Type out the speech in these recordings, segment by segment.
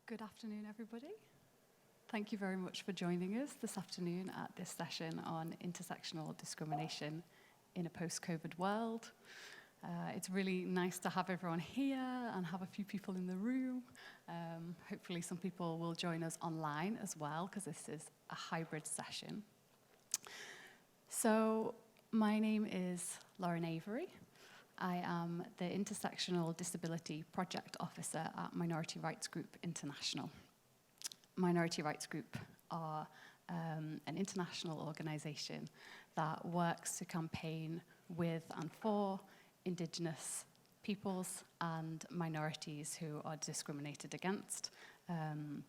Good afternoon, everybody. Thank you very much for joining us this afternoon at this session on intersectional discrimination in a post-COVID world. It's really nice to have everyone here and have a few people in the room. Hopefully some people will join us online as well, because this is a hybrid session. So my name is Lauren Avery. I am the Intersectional Disability Project Officer at Minority Rights Group International. Minority Rights Group are an international organisation that works to campaign with and for Indigenous peoples and minorities who are discriminated against, and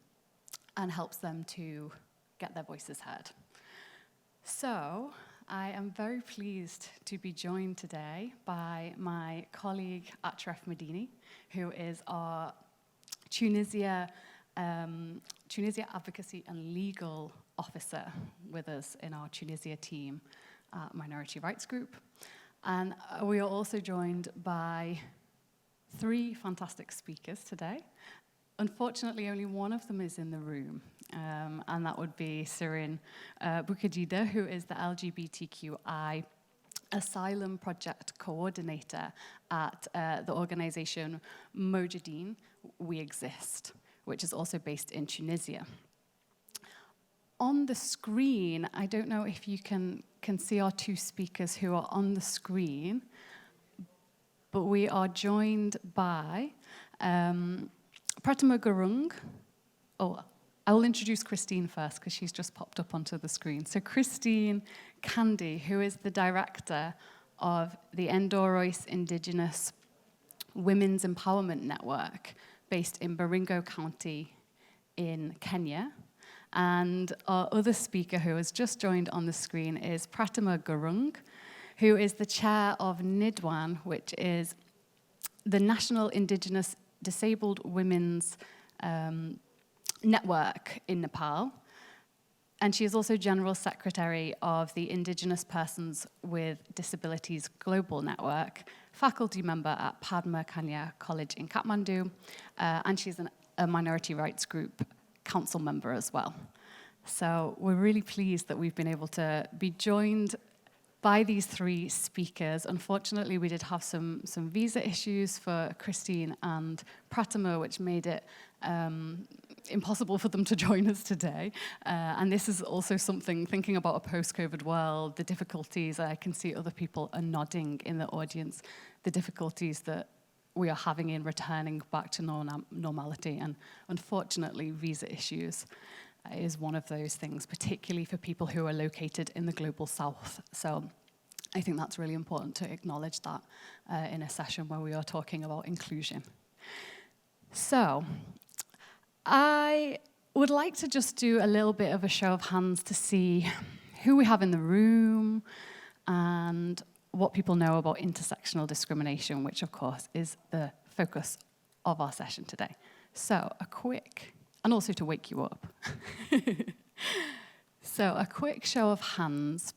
helps them to get their voices heard. So, I am very pleased to be joined today by my colleague Achraf Medini, who is our Tunisia Advocacy and Legal Officer with us in our Tunisia team at Minority Rights Group. And we are also joined by three fantastic speakers today. Unfortunately, only one of them is in the room, and that would be Sirin Bukadida, who is the LGBTQI Asylum Project Coordinator at the organization Mojadeen, We Exist, which is also based in Tunisia. On the screen, I don't know if you can see our two speakers who are on the screen, but we are joined by Pratima Gurung. Oh, I will introduce Christine first because she's just popped up onto the screen. So Christine Candy, who is the director of the Endorois Indigenous Women's Empowerment Network based in Baringo County in Kenya. And our other speaker who has just joined on the screen is Pratima Gurung, who is the chair of NIDWAN, which is the National Indigenous Disabled Women's Network in Nepal. And she is also General Secretary of the Indigenous Persons with Disabilities Global Network, faculty member at Padma Kanya College in Kathmandu, and she's a Minority Rights Group council member as well. So we're really pleased that we've been able to be joined by these three speakers. Unfortunately, we did have some visa issues for Christine and Pratima, which made it impossible for them to join us today. And this is also something, thinking about a post-COVID world, the difficulties, I can see other people are nodding in the audience, the difficulties that we are having in returning back to normality. And unfortunately, visa issues is one of those things, particularly for people who are located in the global south. So I think that's really important to acknowledge that in a session where we are talking about inclusion. So I would like to just do a little bit of a show of hands to see who we have in the room and what people know about intersectional discrimination, which of course is the focus of our session today. So a quick, and also to wake you up. So a quick show of hands.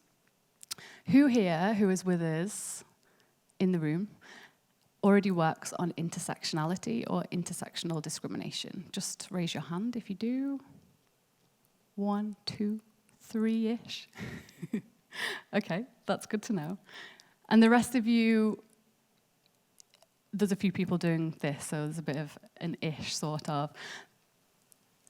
Who here, who is with us in the room, already works on intersectionality or intersectional discrimination? Just raise your hand if you do. 1, 2, 3-ish. Okay, that's good to know. And the rest of you, there's a few people doing this, so there's a bit of an ish, sort of.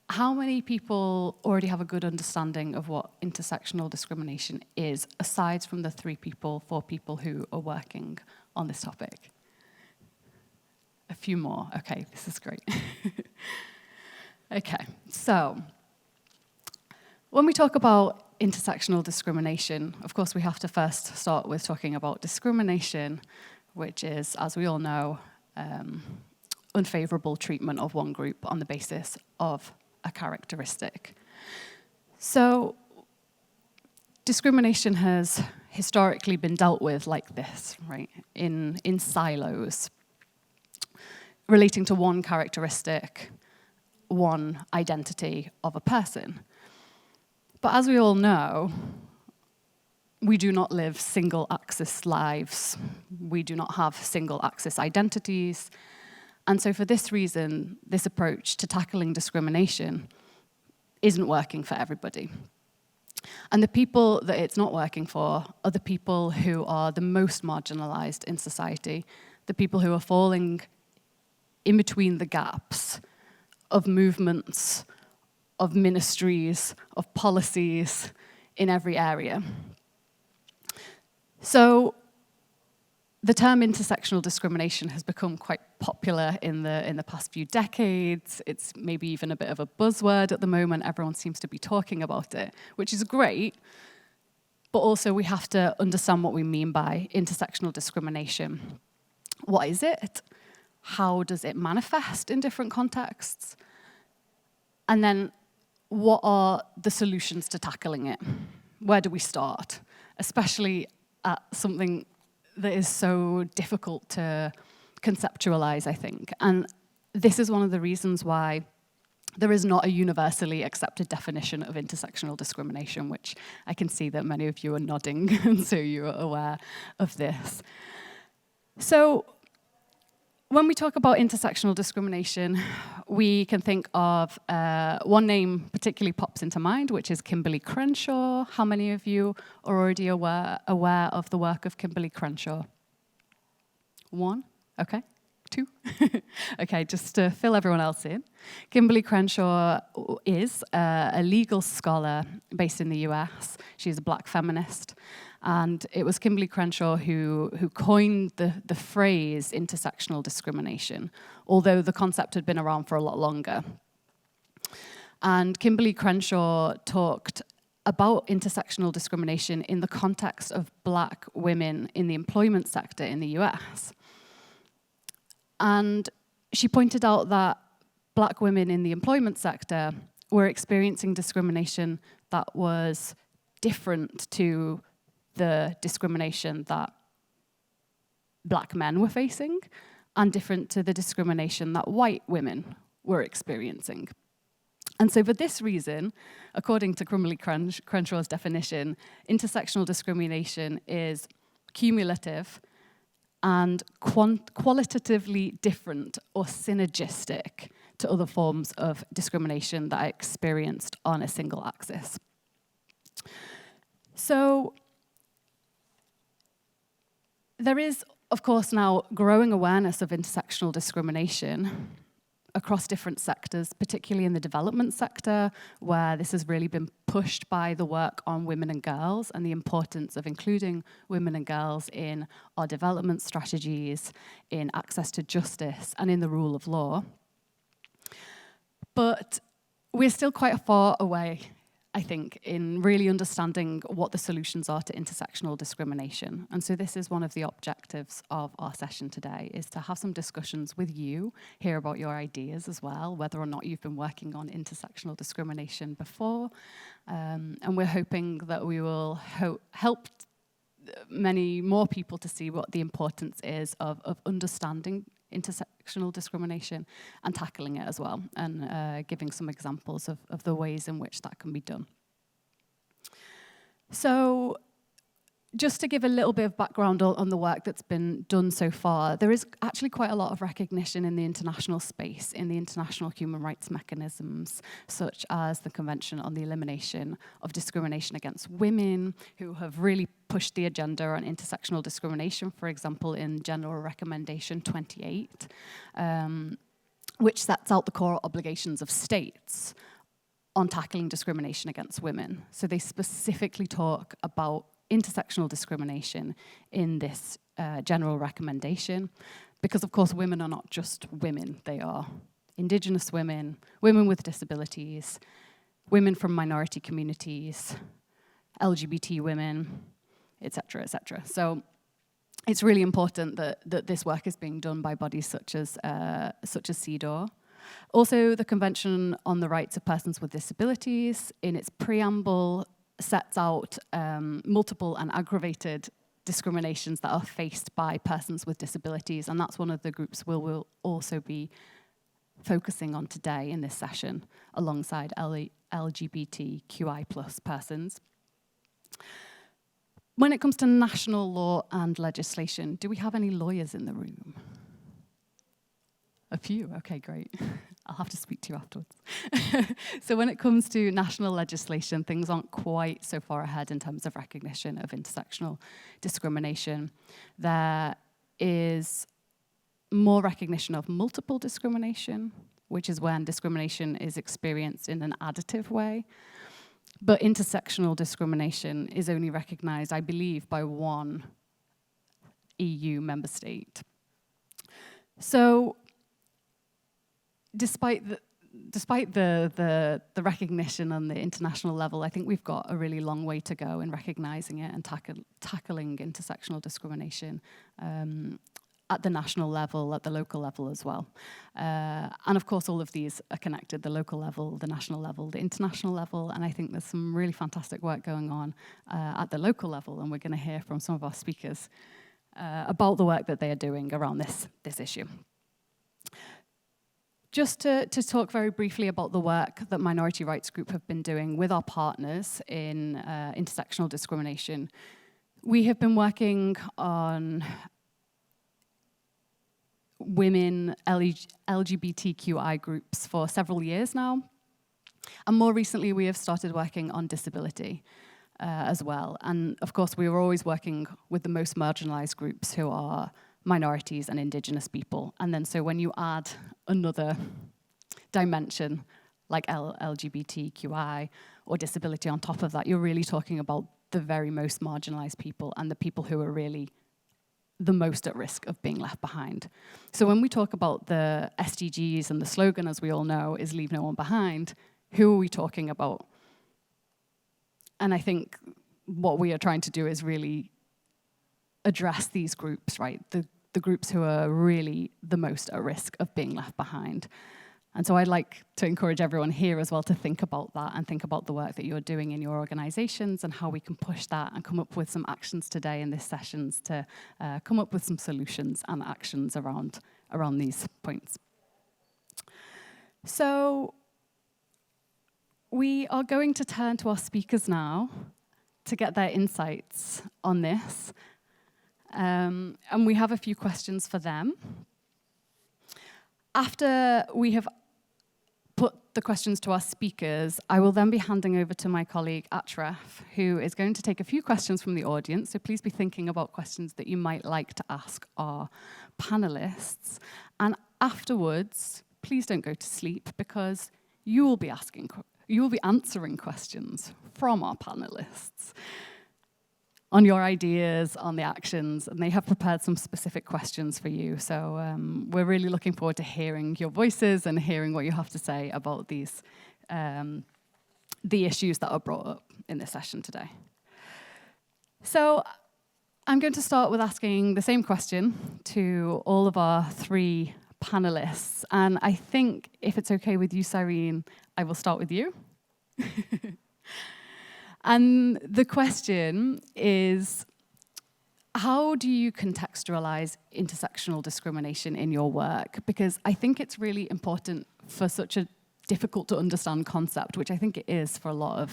How many people already have a good understanding of what intersectional discrimination is, aside from the 4 people who are working on this topic? A few more. Okay, this is great. Okay, so when we talk about intersectional discrimination, of course, we have to first start with talking about discrimination, which is, as we all know, unfavorable treatment of one group on the basis of a characteristic. So discrimination has historically been dealt with like this, right, in silos, relating to one characteristic, one identity of a person. But as we all know, we do not live single-axis lives. We do not have single-axis identities. And so for this reason, this approach to tackling discrimination isn't working for everybody. And the people that it's not working for are the people who are the most marginalized in society, the people who are falling in between the gaps of movements, of ministries, of policies in every area. So the term intersectional discrimination has become quite popular in the past few decades. It's maybe even a bit of a buzzword at the moment. Everyone seems to be talking about it, which is great. But also we have to understand what we mean by intersectional discrimination. What is it? How does it manifest in different contexts? And then what are the solutions to tackling it? Where do we start? Especially at something that is so difficult to conceptualize, I think. And this is one of the reasons why there is not a universally accepted definition of intersectional discrimination, which I can see that many of you are nodding, and so you are aware of this. So when we talk about intersectional discrimination, we can think of one name particularly pops into mind, which is Kimberly Crenshaw. How many of you are already aware of the work of Kimberly Crenshaw? One? Okay. Two? Okay, just to fill everyone else in. Kimberly Crenshaw is a legal scholar based in the US. She's a Black feminist. And it was Kimberly Crenshaw who coined the phrase intersectional discrimination, although the concept had been around for a lot longer. And Kimberly Crenshaw talked about intersectional discrimination in the context of Black women in the employment sector in the US. And she pointed out that Black women in the employment sector were experiencing discrimination that was different to the discrimination that Black men were facing, and different to the discrimination that white women were experiencing. And so for this reason, according to Kimberly Crenshaw's definition, intersectional discrimination is cumulative and qualitatively different or synergistic to other forms of discrimination that are experienced on a single axis. So there is, of course, now growing awareness of intersectional discrimination across different sectors, particularly in the development sector, where this has really been pushed by the work on women and girls and the importance of including women and girls in our development strategies, in access to justice, and in the rule of law. But we're still quite far away, I think, in really understanding what the solutions are to intersectional discrimination. And so this is one of the objectives of our session today, is to have some discussions with you, hear about your ideas as well, whether or not you've been working on intersectional discrimination before. And we're hoping that we will help many more people to see what the importance is of understanding intersectional discrimination and tackling it as well, and giving some examples of the ways in which that can be done. So just to give a little bit of background on the work that's been done so far, there is actually quite a lot of recognition in the international space, in the international human rights mechanisms, such as the Convention on the Elimination of Discrimination Against Women, who have really pushed the agenda on intersectional discrimination, for example, in General Recommendation 28, which sets out the core obligations of states on tackling discrimination against women. So they specifically talk about intersectional discrimination in this general recommendation, because of course women are not just women, they are Indigenous women, women with disabilities, women from minority communities, LGBT women, etc., etc. So it's really important that this work is being done by bodies such as CEDAW. Also, the Convention on the Rights of Persons with Disabilities, in its preamble, sets out multiple and aggravated discriminations that are faced by persons with disabilities, and that's one of the groups we'll also be focusing on today in this session, alongside LGBTQI plus persons. When it comes to national law and legislation, do we have any lawyers in the room? A few, okay, great. I'll have to speak to you afterwards. So when it comes to national legislation, things aren't quite so far ahead in terms of recognition of intersectional discrimination. There is more recognition of multiple discrimination, which is when discrimination is experienced in an additive way. But intersectional discrimination is only recognized, I believe, by one EU member state. So despite the recognition on the international level, I think we've got a really long way to go in recognizing it and tackling intersectional discrimination at the national level, at the local level as well. And of course, all of these are connected, the local level, the national level, the international level, and I think there's some really fantastic work going on at the local level, and we're going to hear from some of our speakers about the work that they are doing around this issue. Just to talk very briefly about the work that Minority Rights Group have been doing with our partners in intersectional discrimination, we have been working on women LGBTQI groups for several years now. And more recently, we have started working on disability as well. And of course, we were always working with the most marginalized groups who are minorities and Indigenous people. And then so when you add another dimension like LGBTQI or disability on top of that, you're really talking about the very most marginalized people and the people who are really the most at risk of being left behind. So when we talk about the SDGs and the slogan, as we all know, is leave no one behind, who are we talking about? And I think what we are trying to do is really address these groups, right? The groups who are really the most at risk of being left behind. And so I'd like to encourage everyone here as well to think about that and think about the work that you're doing in your organizations and how we can push that and come up with some actions today in this sessions to come up with some solutions and actions around these points. So we are going to turn to our speakers now to get their insights on this. And we have a few questions for them. After we have put the questions to our speakers, I will then be handing over to my colleague Achraf, who is going to take a few questions from the audience. So please be thinking about questions that you might like to ask our panelists. And afterwards, please don't go to sleep because you will be answering questions from our panelists on your ideas, on the actions, and they have prepared some specific questions for you. So we're really looking forward to hearing your voices and hearing what you have to say about these, the issues that are brought up in this session today. So I'm going to start with asking the same question to all of our three panelists. And I think, if it's okay with you, Cyrene, I will start with you. And the question is, how do you contextualize intersectional discrimination in your work? Because I think it's really important for such a difficult to understand concept, which I think it is for a lot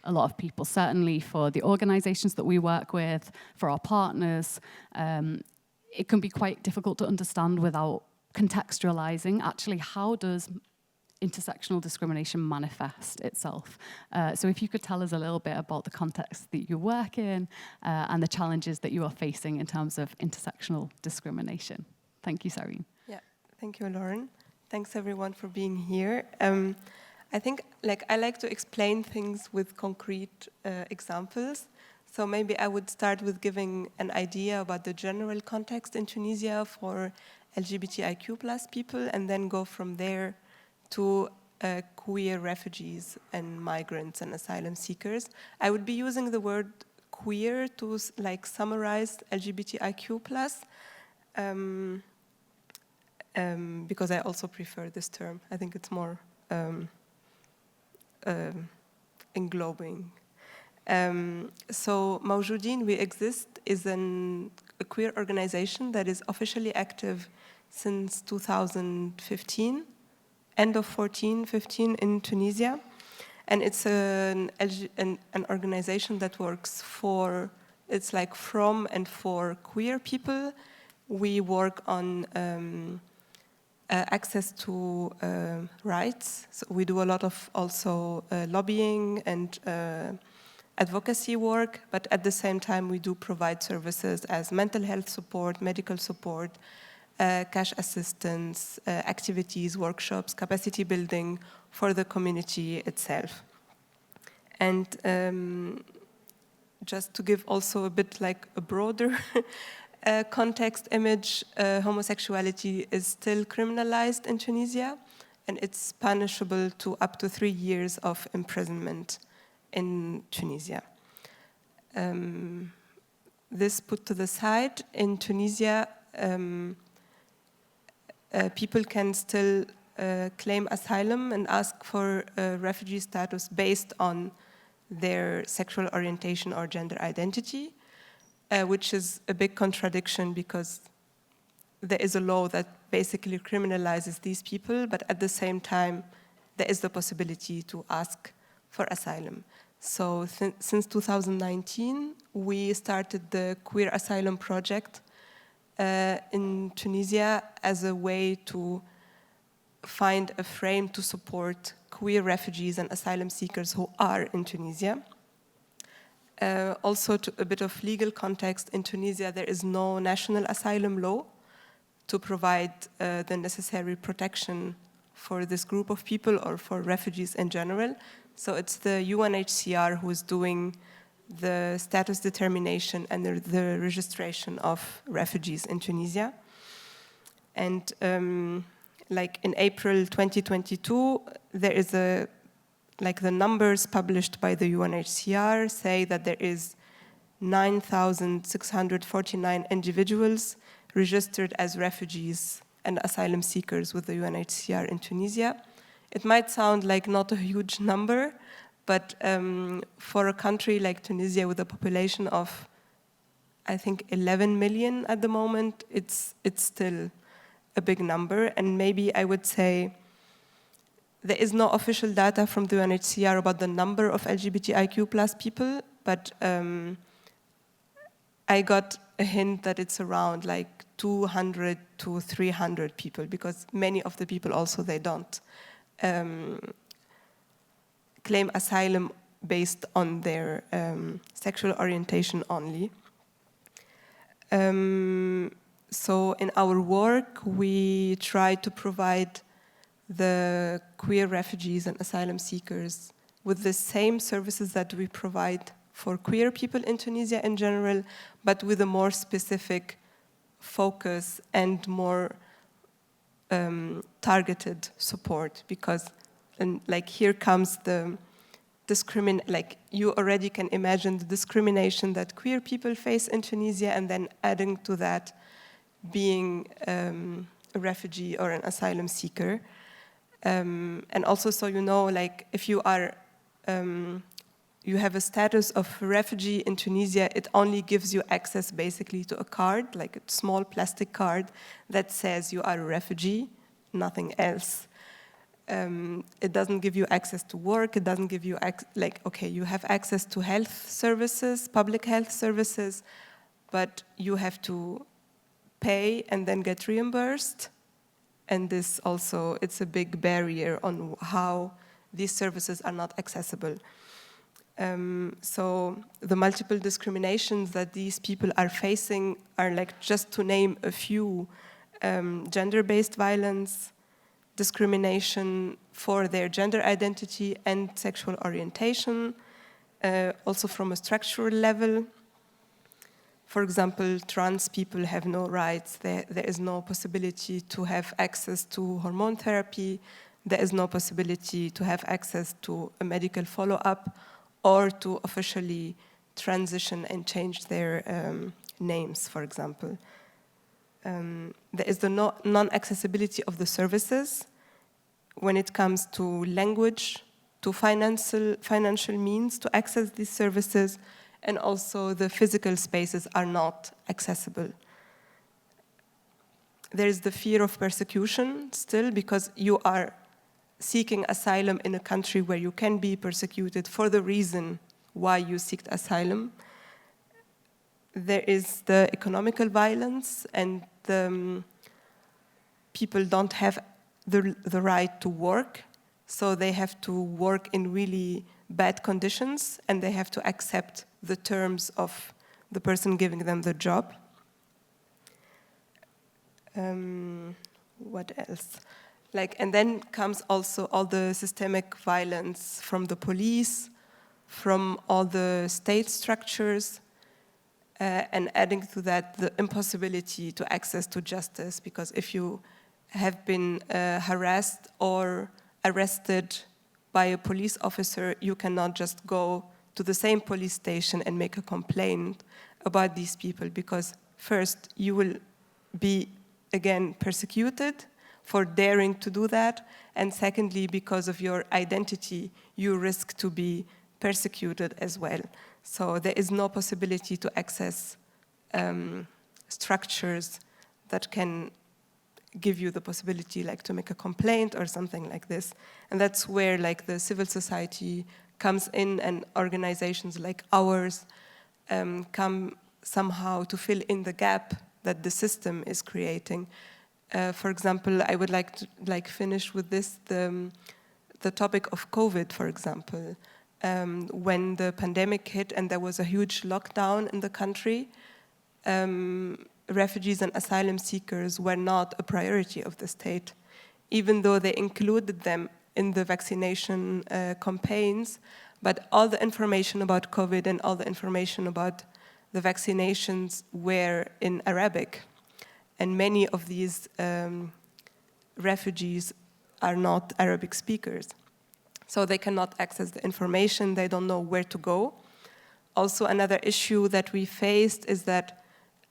of people, certainly for the organizations that we work with, for our partners. It can be quite difficult to understand without contextualizing actually how does intersectional discrimination manifest itself. So if you could tell us a little bit about the context that you work in and the challenges that you are facing in terms of intersectional discrimination. Thank you, Cyrene. Yeah, thank you, Lauren. Thanks everyone for being here. I think I like to explain things with concrete examples. So maybe I would start with giving an idea about the general context in Tunisia for LGBTIQ+ people, and then go from there to queer refugees and migrants and asylum seekers. I would be using the word queer to summarize LGBTIQ+, because I also prefer this term. I think it's more englobing. So Mawjoudin, We Exist is a queer organization that is officially active since 2015. End of 14-15 in Tunisia, and it's an organization that works from and for queer people. We work on access to rights. So we do a lot of also lobbying and advocacy work, but at the same time we do provide services as mental health support, medical support, cash assistance, activities, workshops, capacity building for the community itself. And just to give also a bit like a broader context image, homosexuality is still criminalized in Tunisia, and it's punishable to up to 3 years of imprisonment in Tunisia. This put to the side, in Tunisia, people can still claim asylum and ask for refugee status based on their sexual orientation or gender identity, which is a big contradiction because there is a law that basically criminalizes these people, but at the same time, there is the possibility to ask for asylum. So since 2019, we started the Queer Asylum Project in Tunisia as a way to find a frame to support queer refugees and asylum seekers who are in Tunisia. Also, to a bit of legal context, in Tunisia there is no national asylum law to provide the necessary protection for this group of people or for refugees in general. So it's the UNHCR who is doing the status determination and the registration of refugees in Tunisia. And like in April 2022, there is the numbers published by the UNHCR say that there is 9,649 individuals registered as refugees and asylum seekers with the UNHCR in Tunisia. It might sound like not a huge number, but for a country like Tunisia with a population of, I think, 11 million at the moment, it's still a big number. And maybe I would say there is no official data from the UNHCR about the number of LGBTIQ plus people, but I got a hint that it's around like 200 to 300 people, because many of the people also, they don't claim asylum based on their sexual orientation only. So in our work, we try to provide the queer refugees and asylum seekers with the same services that we provide for queer people in Tunisia in general, but with a more specific focus and more targeted support, because like here comes the like you already can imagine the discrimination that queer people face in Tunisia, and then adding to that being a refugee or an asylum seeker. And also, so you know, like if you are, you have a status of refugee in Tunisia, it only gives you access basically to a card, like a small plastic card that says you are a refugee, nothing else. It doesn't give you access to work, it doesn't give you, okay, you have access to health services, public health services, but you have to pay and then get reimbursed. And this also, it's a big barrier on how these services are not accessible. So the multiple discriminations that these people are facing are, like, just to name a few, gender-based violence, discrimination for their gender identity and sexual orientation, also from a structural level. For example, trans people have no rights. There is no possibility to have access to hormone therapy. There is no possibility to have access to a medical follow-up or to officially transition and change their names, for example. There is the non-accessibility of the services when it comes to language, to financial means to access these services, and also the physical spaces are not accessible. There is the fear of persecution still, because you are seeking asylum in a country where you can be persecuted for the reason why you seek asylum. There is the economical violence and the people don't have the right to work, so they have to work in really bad conditions, and they have to accept the terms of the person giving them the job. What else? And then comes also all the systemic violence from the police, from all the state structures, and adding to that the impossibility to access to justice, because if you have been harassed or arrested by a police officer, you cannot just go to the same police station and make a complaint about these people, because first you will be again persecuted for daring to do that, and secondly, because of your identity, you risk to be persecuted as well. So there is no possibility to access structures that can give you the possibility to make a complaint or something like this. And that's where the civil society comes in, and organizations like ours come somehow to fill in the gap that the system is creating. For example, I would like to finish with this, the topic of COVID, for example. When the pandemic hit and there was a huge lockdown in the country, refugees and asylum seekers were not a priority of the state, even though they included them in the vaccination campaigns. But all the information about COVID and all the information about the vaccinations were in Arabic. And many of these refugees are not Arabic speakers. So they cannot access the information, they don't know where to go. Also, another issue that we faced is that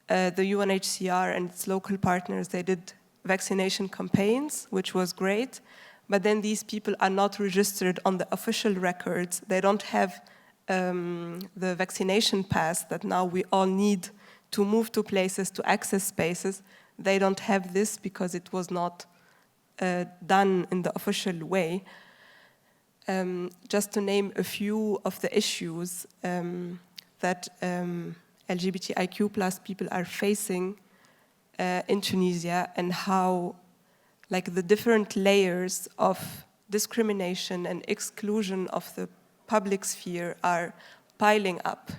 the UNHCR and its local partners, they did vaccination campaigns, which was great, but then these people are not registered on the official records. They don't have the vaccination pass that now we all need to move to places, to access spaces. They don't have this because it was not done in the official way. Just to name a few of the issues that LGBTIQ+ people are facing in Tunisia, and how the different layers of discrimination and exclusion of the public sphere are piling up.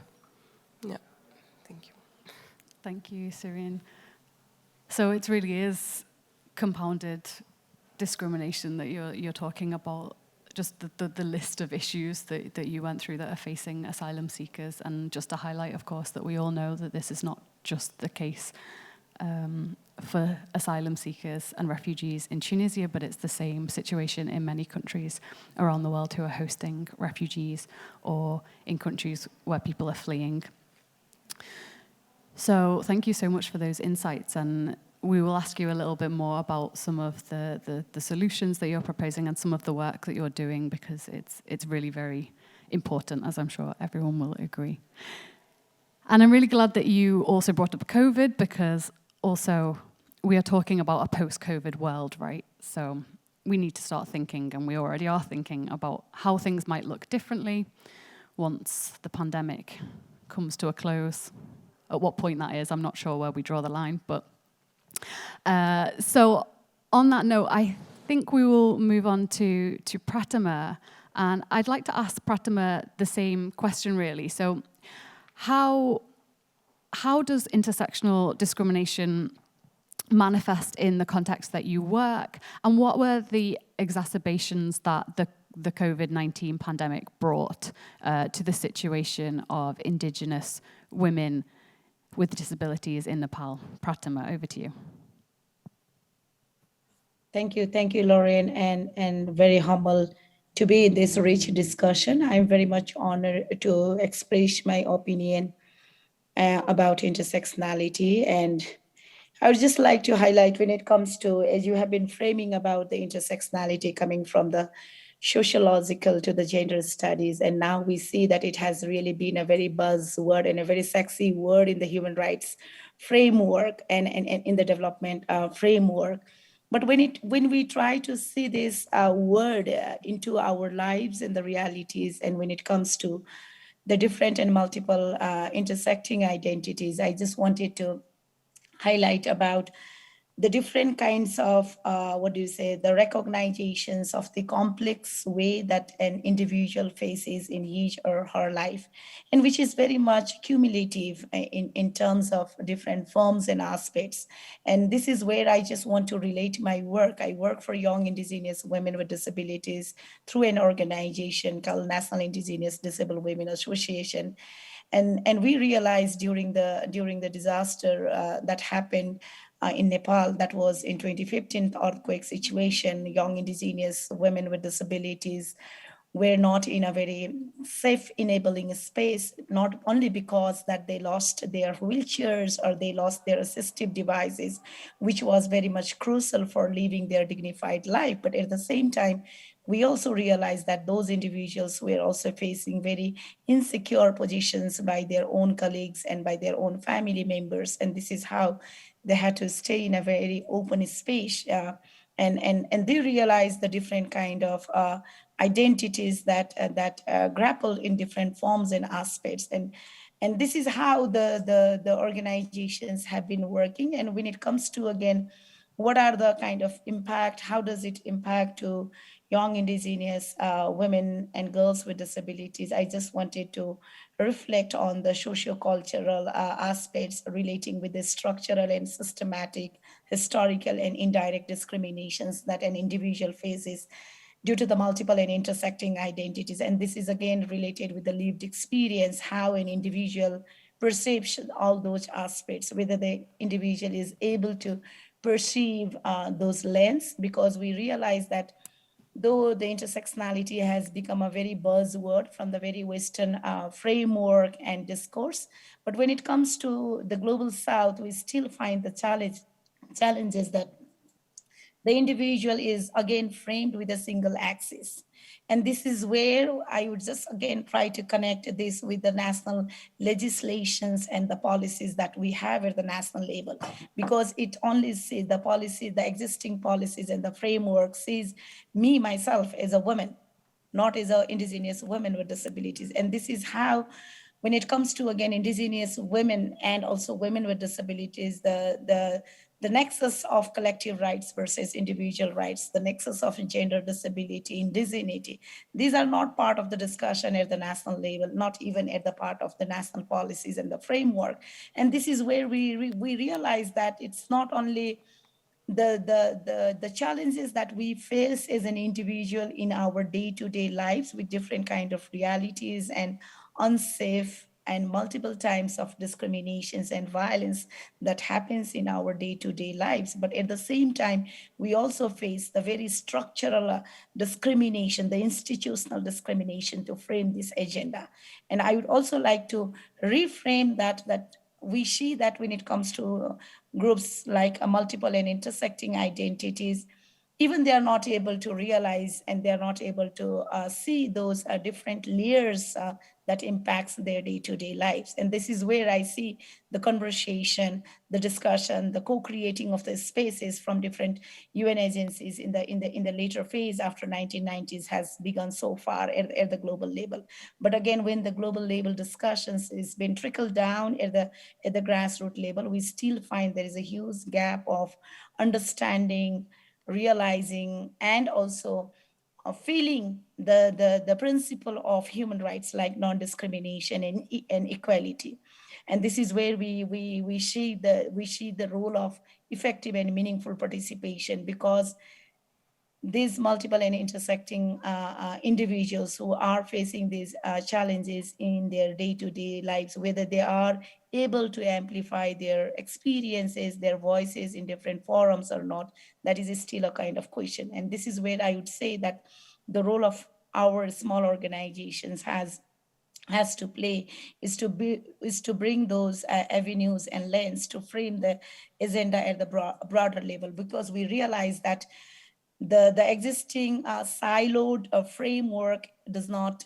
Yeah, thank you. Thank you, Sirine. So it really is compounded discrimination that you're talking about. Just the list of issues that you went through that are facing asylum seekers, and just to highlight, of course, that we all know that this is not just the case for asylum seekers and refugees in Tunisia, but it's the same situation in many countries around the world who are hosting refugees, or in countries where people are fleeing. So thank you so much for those insights, and we will ask you a little bit more about some of the solutions that you're proposing and some of the work that you're doing, because it's really very important, as I'm sure everyone will agree. And I'm really glad that you also brought up COVID, because also we are talking about a post-COVID world, right? So we need to start thinking, and we already are thinking, about how things might look differently once the pandemic comes to a close. At what point that is, I'm not sure where we draw the line, but so on that note, I think we will move on to Pratima, and I'd like to ask Pratima the same question, really. So how does intersectional discrimination manifest in the context that you work, and what were the exacerbations that the COVID-19 pandemic brought to the situation of Indigenous women with disabilities in Nepal? Pratima, over to you. Thank you, Lauren, and very humble to be in this rich discussion. I'm very much honored to express my opinion about intersectionality. And I would just like to highlight, when it comes to, as you have been framing about the intersectionality coming from the sociological to the gender studies, and now we see that it has really been a very buzzword and a very sexy word in the human rights framework and in the development framework. But when we try to see this word into our lives and the realities, and when it comes to the different and multiple intersecting identities, I just wanted to highlight about the different kinds of, the recognitions of the complex way that an individual faces in his or her life, and which is very much cumulative in terms of different forms and aspects. And this is where I just want to relate my work. I work for young Indigenous women with disabilities through an organization called National Indigenous Disabled Women Association. And we realized during the disaster that happened in Nepal, that was in 2015 earthquake situation, young Indigenous women with disabilities were not in a very safe enabling space, not only because that they lost their wheelchairs or they lost their assistive devices, which was very much crucial for living their dignified life, but at the same time we also realized that those individuals were also facing very insecure positions by their own colleagues and by their own family members. And this is how they had to stay in a very open space. And they realized the different kind of identities that grapple in different forms and aspects. And this is how the organizations have been working. And when it comes to, again, what are the kind of impact, how does it impact to young Indigenous women and girls with disabilities, I just wanted to reflect on the socio-cultural aspects relating with the structural and systematic, historical and indirect discriminations that an individual faces due to the multiple and intersecting identities. And this is again related with the lived experience, how an individual perceives all those aspects, whether the individual is able to perceive those lens, because we realize that though the intersectionality has become a very buzzword from the very Western framework and discourse, but when it comes to the global South, we still find the challenges that the individual is again framed with a single axis. And this is where I would just again try to connect this with the national legislations and the policies that we have at the national level, because it only sees the policy, the existing policies and the framework sees me, myself as a woman, not as a Indigenous women with disabilities. And this is how, when it comes to, again, Indigenous women and also women with disabilities, the nexus of collective rights versus individual rights, the nexus of gender, disability, indigeneity, these are not part of the discussion at the national level, not even at the part of the national policies and the framework. And this is where we realize that it's not only the challenges that we face as an individual in our day-to-day lives with different kind of realities and unsafe and multiple times of discriminations and violence that happens in our day-to-day lives, but at the same time we also face the very structural discrimination, the institutional discrimination to frame this agenda. And I would also like to reframe that we see that when it comes to groups like a multiple and intersecting identities, even they are not able to realize and they are not able to see those different layers that impacts their day-to-day lives. And this is where I see the conversation, the discussion, the co-creating of the spaces from different UN agencies in the later phase after 1990s has begun so far at the global level. But again, when the global level discussions is been trickled down at the grassroots level, we still find there is a huge gap of understanding, realizing, and also feeling the principle of human rights like non-discrimination and equality. And this is where we see the role of effective and meaningful participation, because these multiple and intersecting individuals who are facing these challenges in their day-to-day lives, whether they are able to amplify their experiences, their voices in different forums or not, that is still a kind of question. And this is where I would say that the role of our small organizations has to play is to bring those avenues and lens to frame the agenda at the broader level, because we realize that the existing siloed framework does not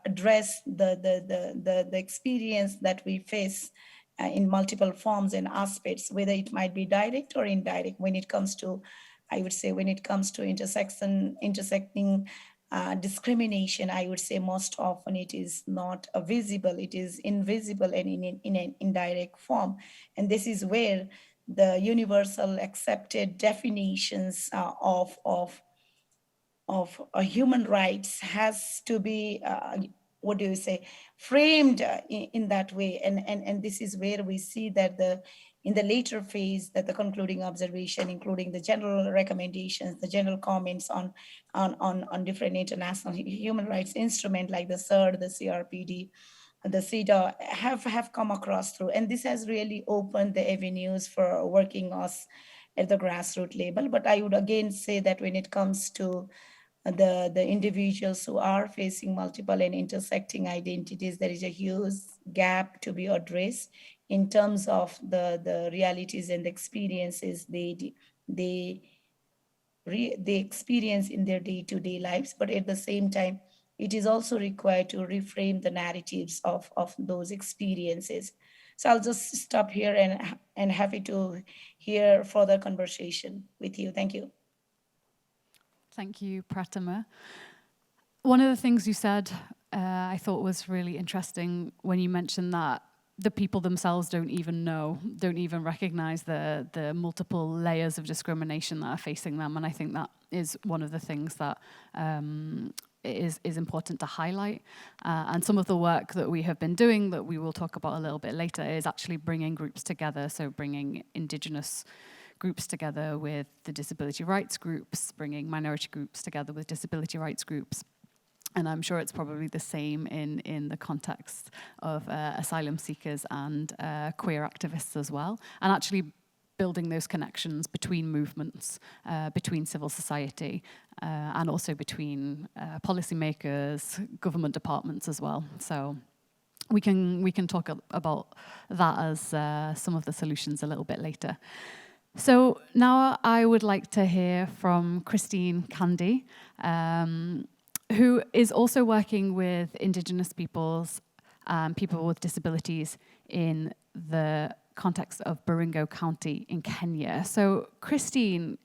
address the experience that we face in multiple forms and aspects, whether it might be direct or indirect. When it comes to, I would say, when it comes to intersecting discrimination, I would say most often it is not visible, it is invisible and in an indirect form. And this is where the universal accepted definitions of human rights has to be, what do you say, framed in that way. And this is where we see that in the later phase, that the concluding observation, including the general recommendations, the general comments on different international human rights instruments like the CERD, the CRPD, the CEDAW have come across through. And this has really opened the avenues for working us at the grassroots level. But I would again say that when it comes to the individuals who are facing multiple and intersecting identities, there is a huge gap to be addressed in terms of the realities and the experiences they experience in their day-to-day lives. But at the same time, it is also required to reframe the narratives of those experiences. So I'll just stop here and happy to hear further conversation with you. Thank you. Thank you, Pratima. One of the things you said I thought was really interesting when you mentioned that the people themselves don't even recognize the multiple layers of discrimination that are facing them. And I think that is one of the things that is important to highlight. And some of the work that we have been doing that we will talk about a little bit later is actually bringing groups together. So bringing Indigenous groups together with the disability rights groups, bringing minority groups together with disability rights groups. And I'm sure it's probably the same in the context of asylum seekers and queer activists as well. And actually building those connections between movements, between civil society, and also between policymakers, government departments as well. So we can talk about that as some of the solutions a little bit later. So now I would like to hear from Christine Candy, who is also working with Indigenous peoples, people with disabilities in the context of Baringo County in Kenya. So Christine,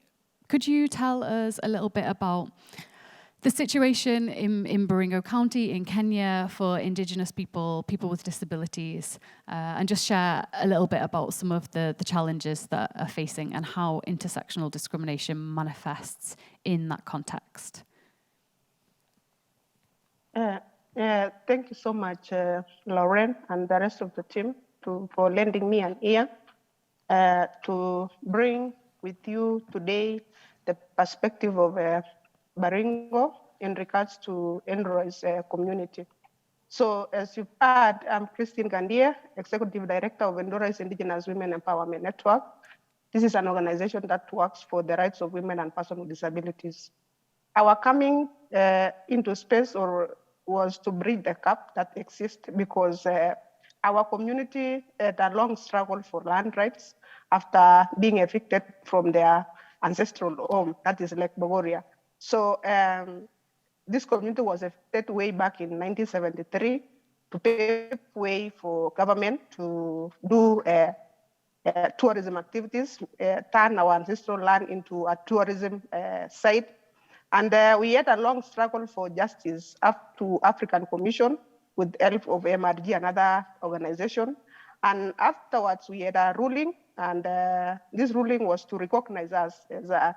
could you tell us a little bit about the situation in Baringo County in Kenya for Indigenous people with disabilities, and just share a little bit about some of the challenges that are facing and how intersectional discrimination manifests in that context? Thank you so much, Lauren, and the rest of the team for lending me an ear to bring with you today the perspective of Baringo in regards to Enroy's community. So as you've heard, I'm Christine Gandia, Executive Director of Enroy's Indigenous Women Empowerment Network. This is an organization that works for the rights of women and persons with disabilities. Our coming into space was to bridge the gap that exists because our community had a long struggle for land rights after being evicted from their ancestral home, that is Lake Bogoria. So this community was evicted way back in 1973 to pave way for government to do tourism activities, turn our ancestral land into a tourism site. And we had a long struggle for justice up to African Commission with the help of MRG, another organization. And afterwards, we had a ruling, and this ruling was to recognize us as a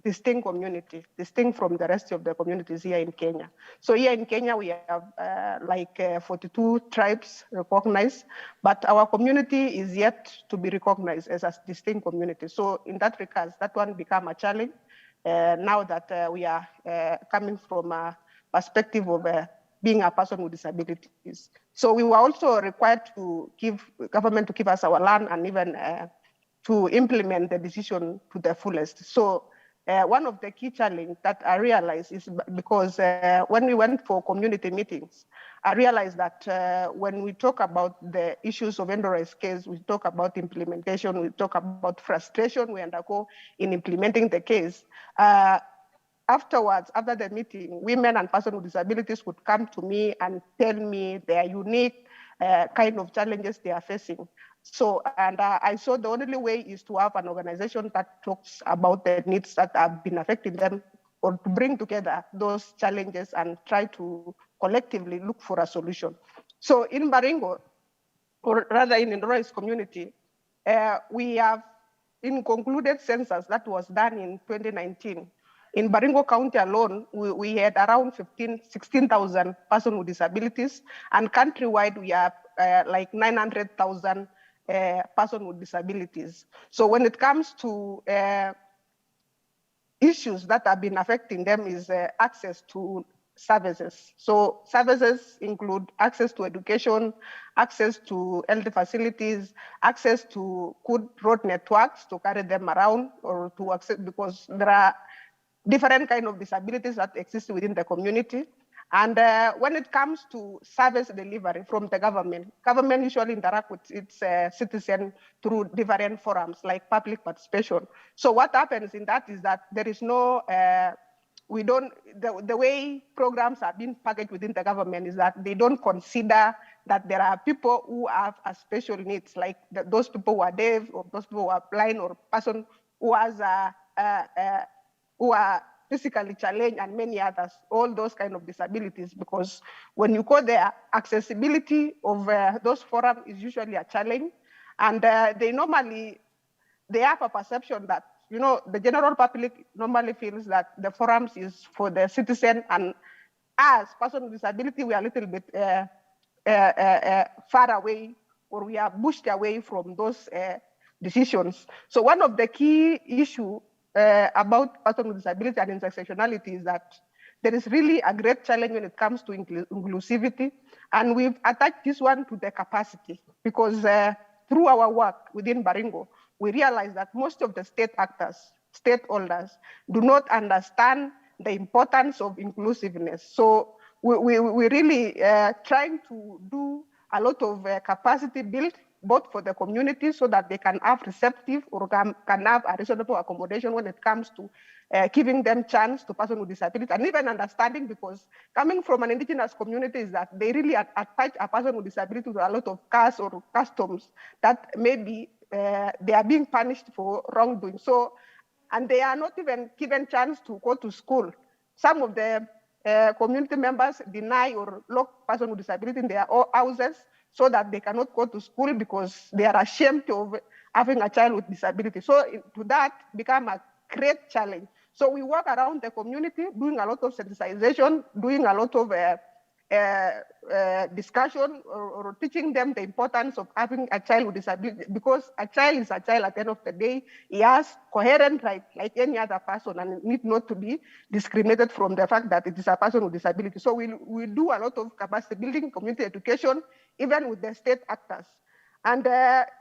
distinct community, distinct from the rest of the communities here in Kenya. So here in Kenya, we have 42 tribes recognized, but our community is yet to be recognized as a distinct community. So in that regard, that one became a challenge. Now that we are coming from a perspective of being a person with disabilities. So we were also required to give government to give us our land and even to implement the decision to the fullest. So one of the key challenges that I realized is because when we went for community meetings, I realized that when we talk about the issues of Enroy's case, we talk about implementation, we talk about frustration we undergo in implementing the case. Afterwards, after the meeting, women and persons with disabilities would come to me and tell me their unique kind of challenges they are facing. So, and I saw the only way is to have an organization that talks about the needs that have been affecting them, or to bring together those challenges and try to collectively look for a solution. So in Baringo, or rather in Enroy's community, we have in concluded census that was done in 2019, in Baringo County alone, we had around 16,000 persons with disabilities, and countrywide we have like 900,000 persons with disabilities. So when it comes to issues that have been affecting them is access to services. So services include access to education, access to health facilities, access to good road networks to carry them around or to access, because there are different kind of disabilities that exist within the community. And when it comes to service delivery from the government usually interact with its citizens through different forums like public participation. So what happens in that is that there is no, the way programs are being packaged within the government is that they don't consider that there are people who have a special needs, like those people who are deaf, or those people who are blind, or person who has who are physically challenged, and many others, all those kind of disabilities, because when you go there, accessibility of those forums is usually a challenge, and they have a perception that, you know, the general public normally feels that the forums is for the citizen, and as person with disability, we are a little bit far away, or we are pushed away from those decisions. So one of the key issues about person with disability and intersectionality is that there is really a great challenge when it comes to inclusivity. And we've attached this one to the capacity, because through our work within Baringo, we realize that most of the state actors, stakeholders, do not understand the importance of inclusiveness. So we really trying to do a lot of capacity build, both for the community so that they can have receptive or can have a reasonable accommodation when it comes to giving them chance to person with disability, and even understanding, because coming from an indigenous community is that they really attach a person with disability to a lot of casts or customs that maybe they are being punished for wrongdoing. So, and they are not even given chance to go to school. Some of the community members deny or lock person with disability in their houses so that they cannot go to school because they are ashamed of having a child with disability. So to that become a great challenge. So we work around the community, doing a lot of sensitization, doing a lot of discussion, or teaching them the importance of having a child with disability, because a child is a child at the end of the day. He has coherent rights like any other person, and need not to be discriminated from the fact that it is a person with disability. So we do a lot of capacity building, community education, even with the state actors. And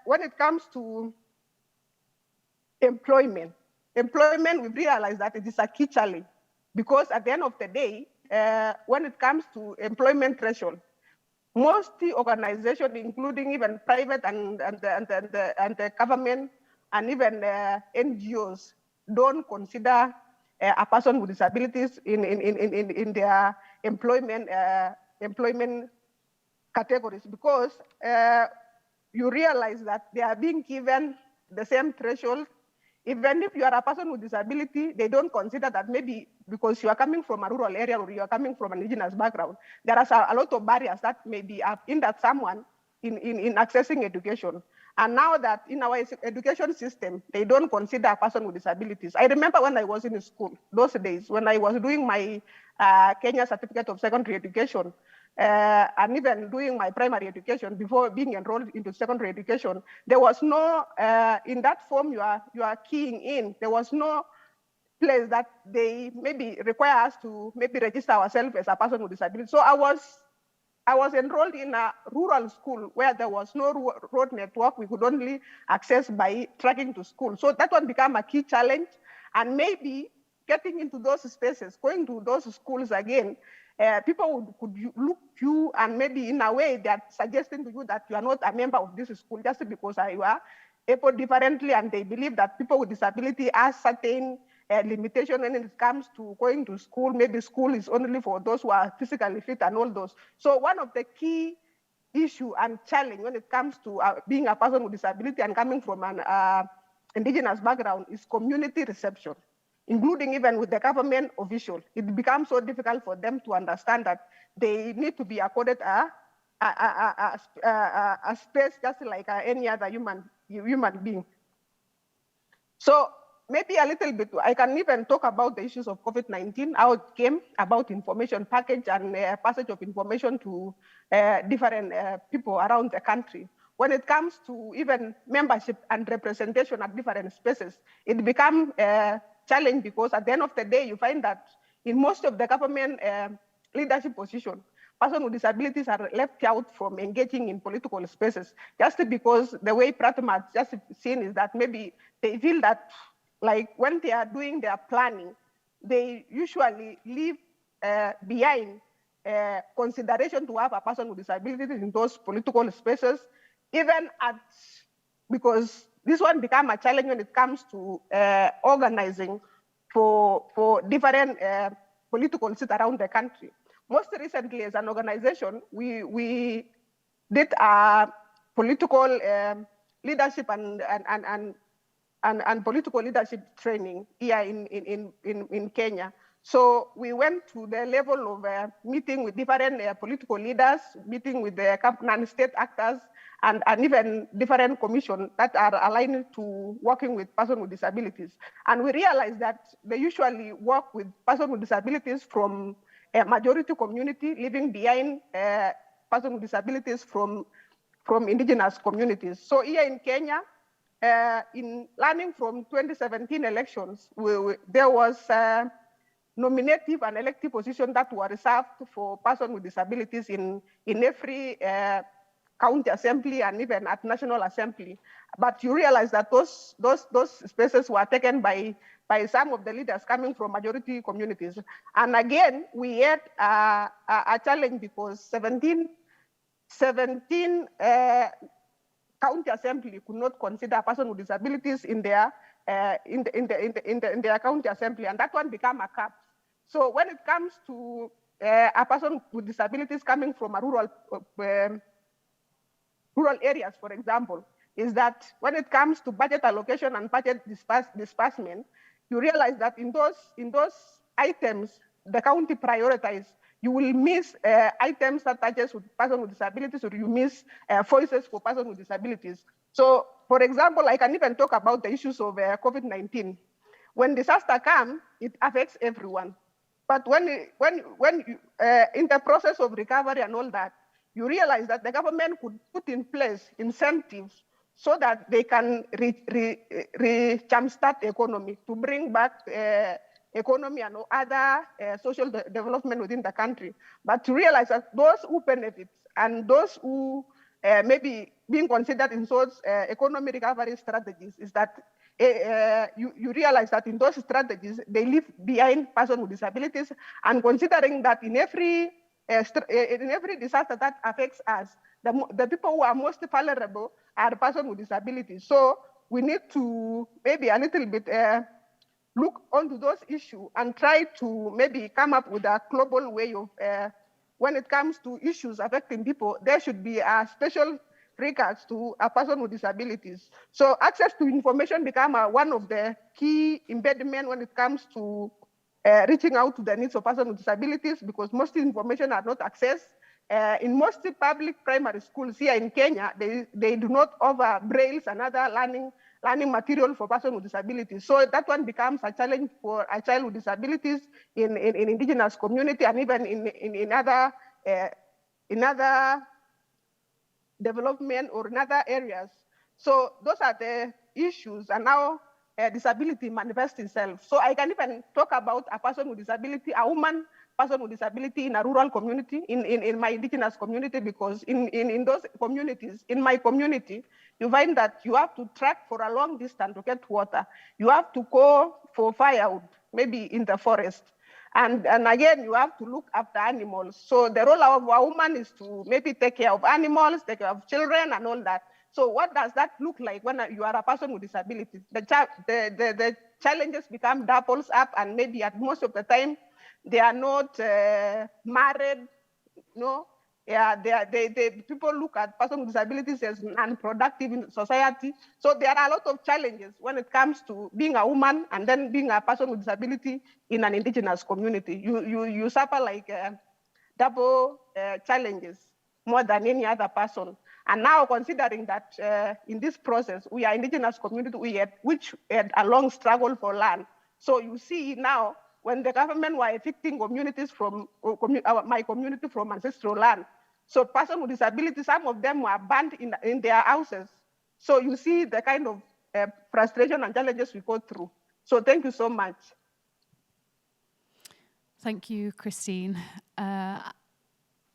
when it comes to employment, we've realized that it is a key challenge, because at the end of the day, when it comes to employment threshold, most organizations, including even private and the government and even NGOs, don't consider a person with disabilities in their employment categories, because you realize that they are being given the same threshold. Even if you are a person with disability, they don't consider that maybe because you are coming from a rural area or you are coming from an indigenous background, there are a lot of barriers that maybe have hindered someone in accessing education. And now that in our education system, they don't consider a person with disabilities. I remember when I was in school, those days, when I was doing my Kenya Certificate of Secondary Education, and even doing my primary education before being enrolled into secondary education, there was no, in that form you are keying in, there was no place that they maybe require us to maybe register ourselves as a person with disability. So I was enrolled in a rural school where there was no road network. We could only access by trekking to school. So that one became a key challenge, and maybe getting into those spaces, going to those schools again, people could look you, and maybe in a way they're suggesting to you that you are not a member of this school just because you are able differently, and they believe that people with disability have certain limitation when it comes to going to school. Maybe school is only for those who are physically fit and all those. So one of the key issue and challenge when it comes to being a person with disability and coming from an indigenous background is community reception, including even with the government official. It becomes so difficult for them to understand that they need to be accorded a space just like any other human being. So maybe a little bit, I can even talk about the issues of COVID-19, how it came about information package and passage of information to different people around the country. When it comes to even membership and representation at different spaces, it becomes a challenge because at the end of the day, you find that in most of the government leadership positions, persons with disabilities are left out from engaging in political spaces just because the way Pratama has just seen is that maybe they feel that like when they are doing their planning, they usually leave behind consideration to have a person with disabilities in those political spaces, even at, because this one become a challenge when it comes to organizing for different political seats around the country. Most recently, as an organization, we did a political leadership and political leadership training here in Kenya. So we went to the level of meeting with different political leaders, meeting with the non-state actors, and even different commissions that are aligned to working with persons with disabilities. And we realized that they usually work with persons with disabilities from a majority community, leaving behind persons with disabilities from indigenous communities. So here in Kenya, in learning from 2017 elections, there was nominative and elective positions that were reserved for persons with disabilities in every county assembly and even at National Assembly. But you realize that those spaces were taken by some of the leaders coming from majority communities. And again, we had a challenge because 17 county assembly could not consider a person with disabilities in their county assembly, and that one became a cap. So when it comes to a person with disabilities coming from a rural areas, for example, is that when it comes to budget allocation and budget disbursement, you realize that in those items, the county prioritizes. You will miss items that touches with persons with disabilities, or you miss voices for persons with disabilities. So, for example, I can even talk about the issues of COVID-19. When disaster comes, it affects everyone. But when in the process of recovery and all that, you realize that the government could put in place incentives so that they can jumpstart the economy to bring back economy and other social development within the country. But to realize that those who benefit and those who maybe being considered in those economic recovery strategies is that you realize that in those strategies, they leave behind persons with disabilities, and considering that in every disaster that affects us, the people who are most vulnerable are persons with disabilities. So we need to maybe a little bit look onto those issues and try to maybe come up with a global way of, when it comes to issues affecting people, there should be a special regards to a person with disabilities. So access to information become one of the key impediments when it comes to reaching out to the needs of persons with disabilities, because most information are not accessed. In most public primary schools here in Kenya, they do not offer brailles and other learning material for persons with disabilities. So that one becomes a challenge for a child with disabilities in indigenous community and even in other development or in other areas. So those are the issues, and now disability manifests itself. So I can even talk about a person with disability, a woman person with disability in a rural community, in my indigenous community, because in those communities, in my community, you find that you have to trek for a long distance to get water. You have to go for firewood, maybe in the forest. And again, you have to look after animals. So the role of a woman is to maybe take care of animals, take care of children and all that. So what does that look like when you are a person with disabilities? The challenges become doubles up, and maybe at most of the time, they are not married, no? Yeah, people look at persons with disabilities as unproductive in society. So there are a lot of challenges when it comes to being a woman and then being a person with disability in an indigenous community. You suffer like double challenges more than any other person. And now considering that in this process, we are indigenous community, which had a long struggle for land. So you see now, when the government were evicting communities from, my community from ancestral land, so persons with disabilities, some of them were banned in their houses. So you see the kind of frustration and challenges we go through. So thank you so much. Thank you, Christine.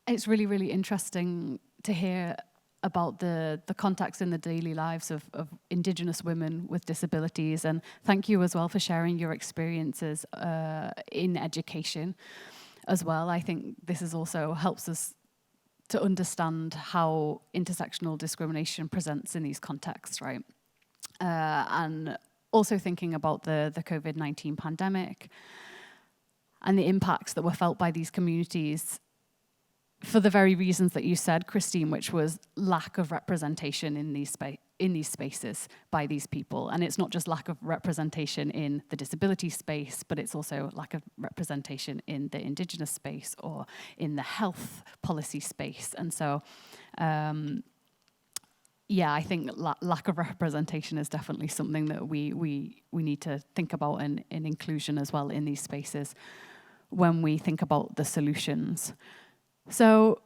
It's really, really interesting to hear about the context in the daily lives of Indigenous women with disabilities. And thank you as well for sharing your experiences in education as well. I think this is also helps us to understand how intersectional discrimination presents in these contexts, right? And also thinking about the COVID-19 pandemic and the impacts that were felt by these communities for the very reasons that you said, Christine, which was lack of representation in these spaces by these people. And it's not just lack of representation in the disability space, but it's also lack of representation in the Indigenous space or in the health policy space. And so, yeah, I think lack of representation is definitely something that we need to think about in inclusion as well in these spaces when we think about the solutions. So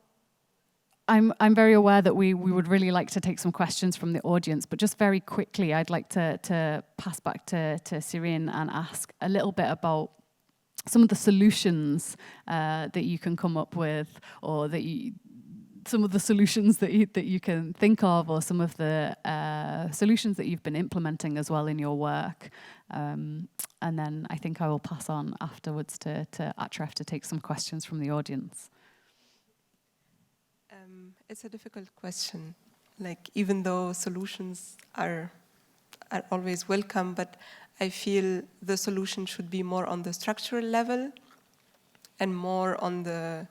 I'm very aware that we would really like to take some questions from the audience, but just very quickly, I'd like to pass back to Cyrene and ask a little bit about some of the solutions that you can come up with, or some of the solutions that you can think of, or some of the solutions that you've been implementing as well in your work. And then I think I will pass on afterwards to Achraf to take some questions from the audience. It's a difficult question. Like, even though solutions are always welcome, but I feel the solution should be more on the structural level and more on the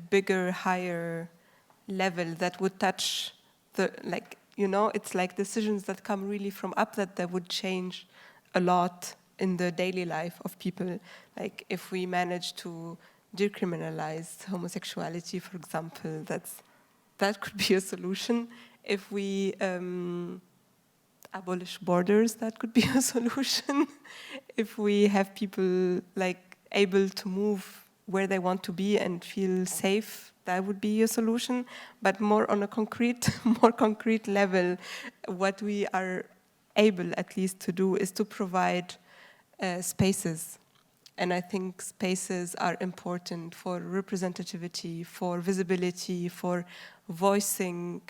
bigger, higher level that would touch the, it's like decisions that come really from up that would change a lot in the daily life of people. Like, if we manage to decriminalize homosexuality, for example, that could be a solution. If we abolish borders, that could be a solution. If we have people able to move where they want to be and feel safe, that would be a solution. But more on a more concrete level, what we are able at least to do is to provide spaces. And I think spaces are important for representativity, for visibility, for voicing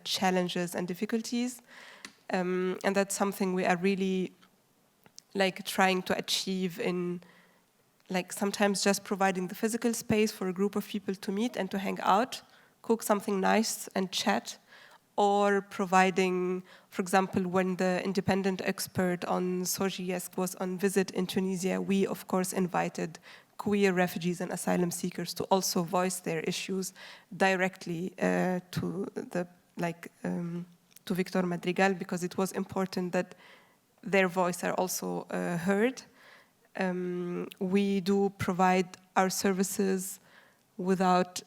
challenges and difficulties. And that's something we are really trying to achieve in sometimes just providing the physical space for a group of people to meet and to hang out, cook something nice and chat, or providing, for example, when the independent expert on SOGIESC was on visit in Tunisia, we of course invited queer refugees and asylum seekers to also voice their issues directly to Victor Madrigal, because it was important that their voice are also heard. We do provide our services without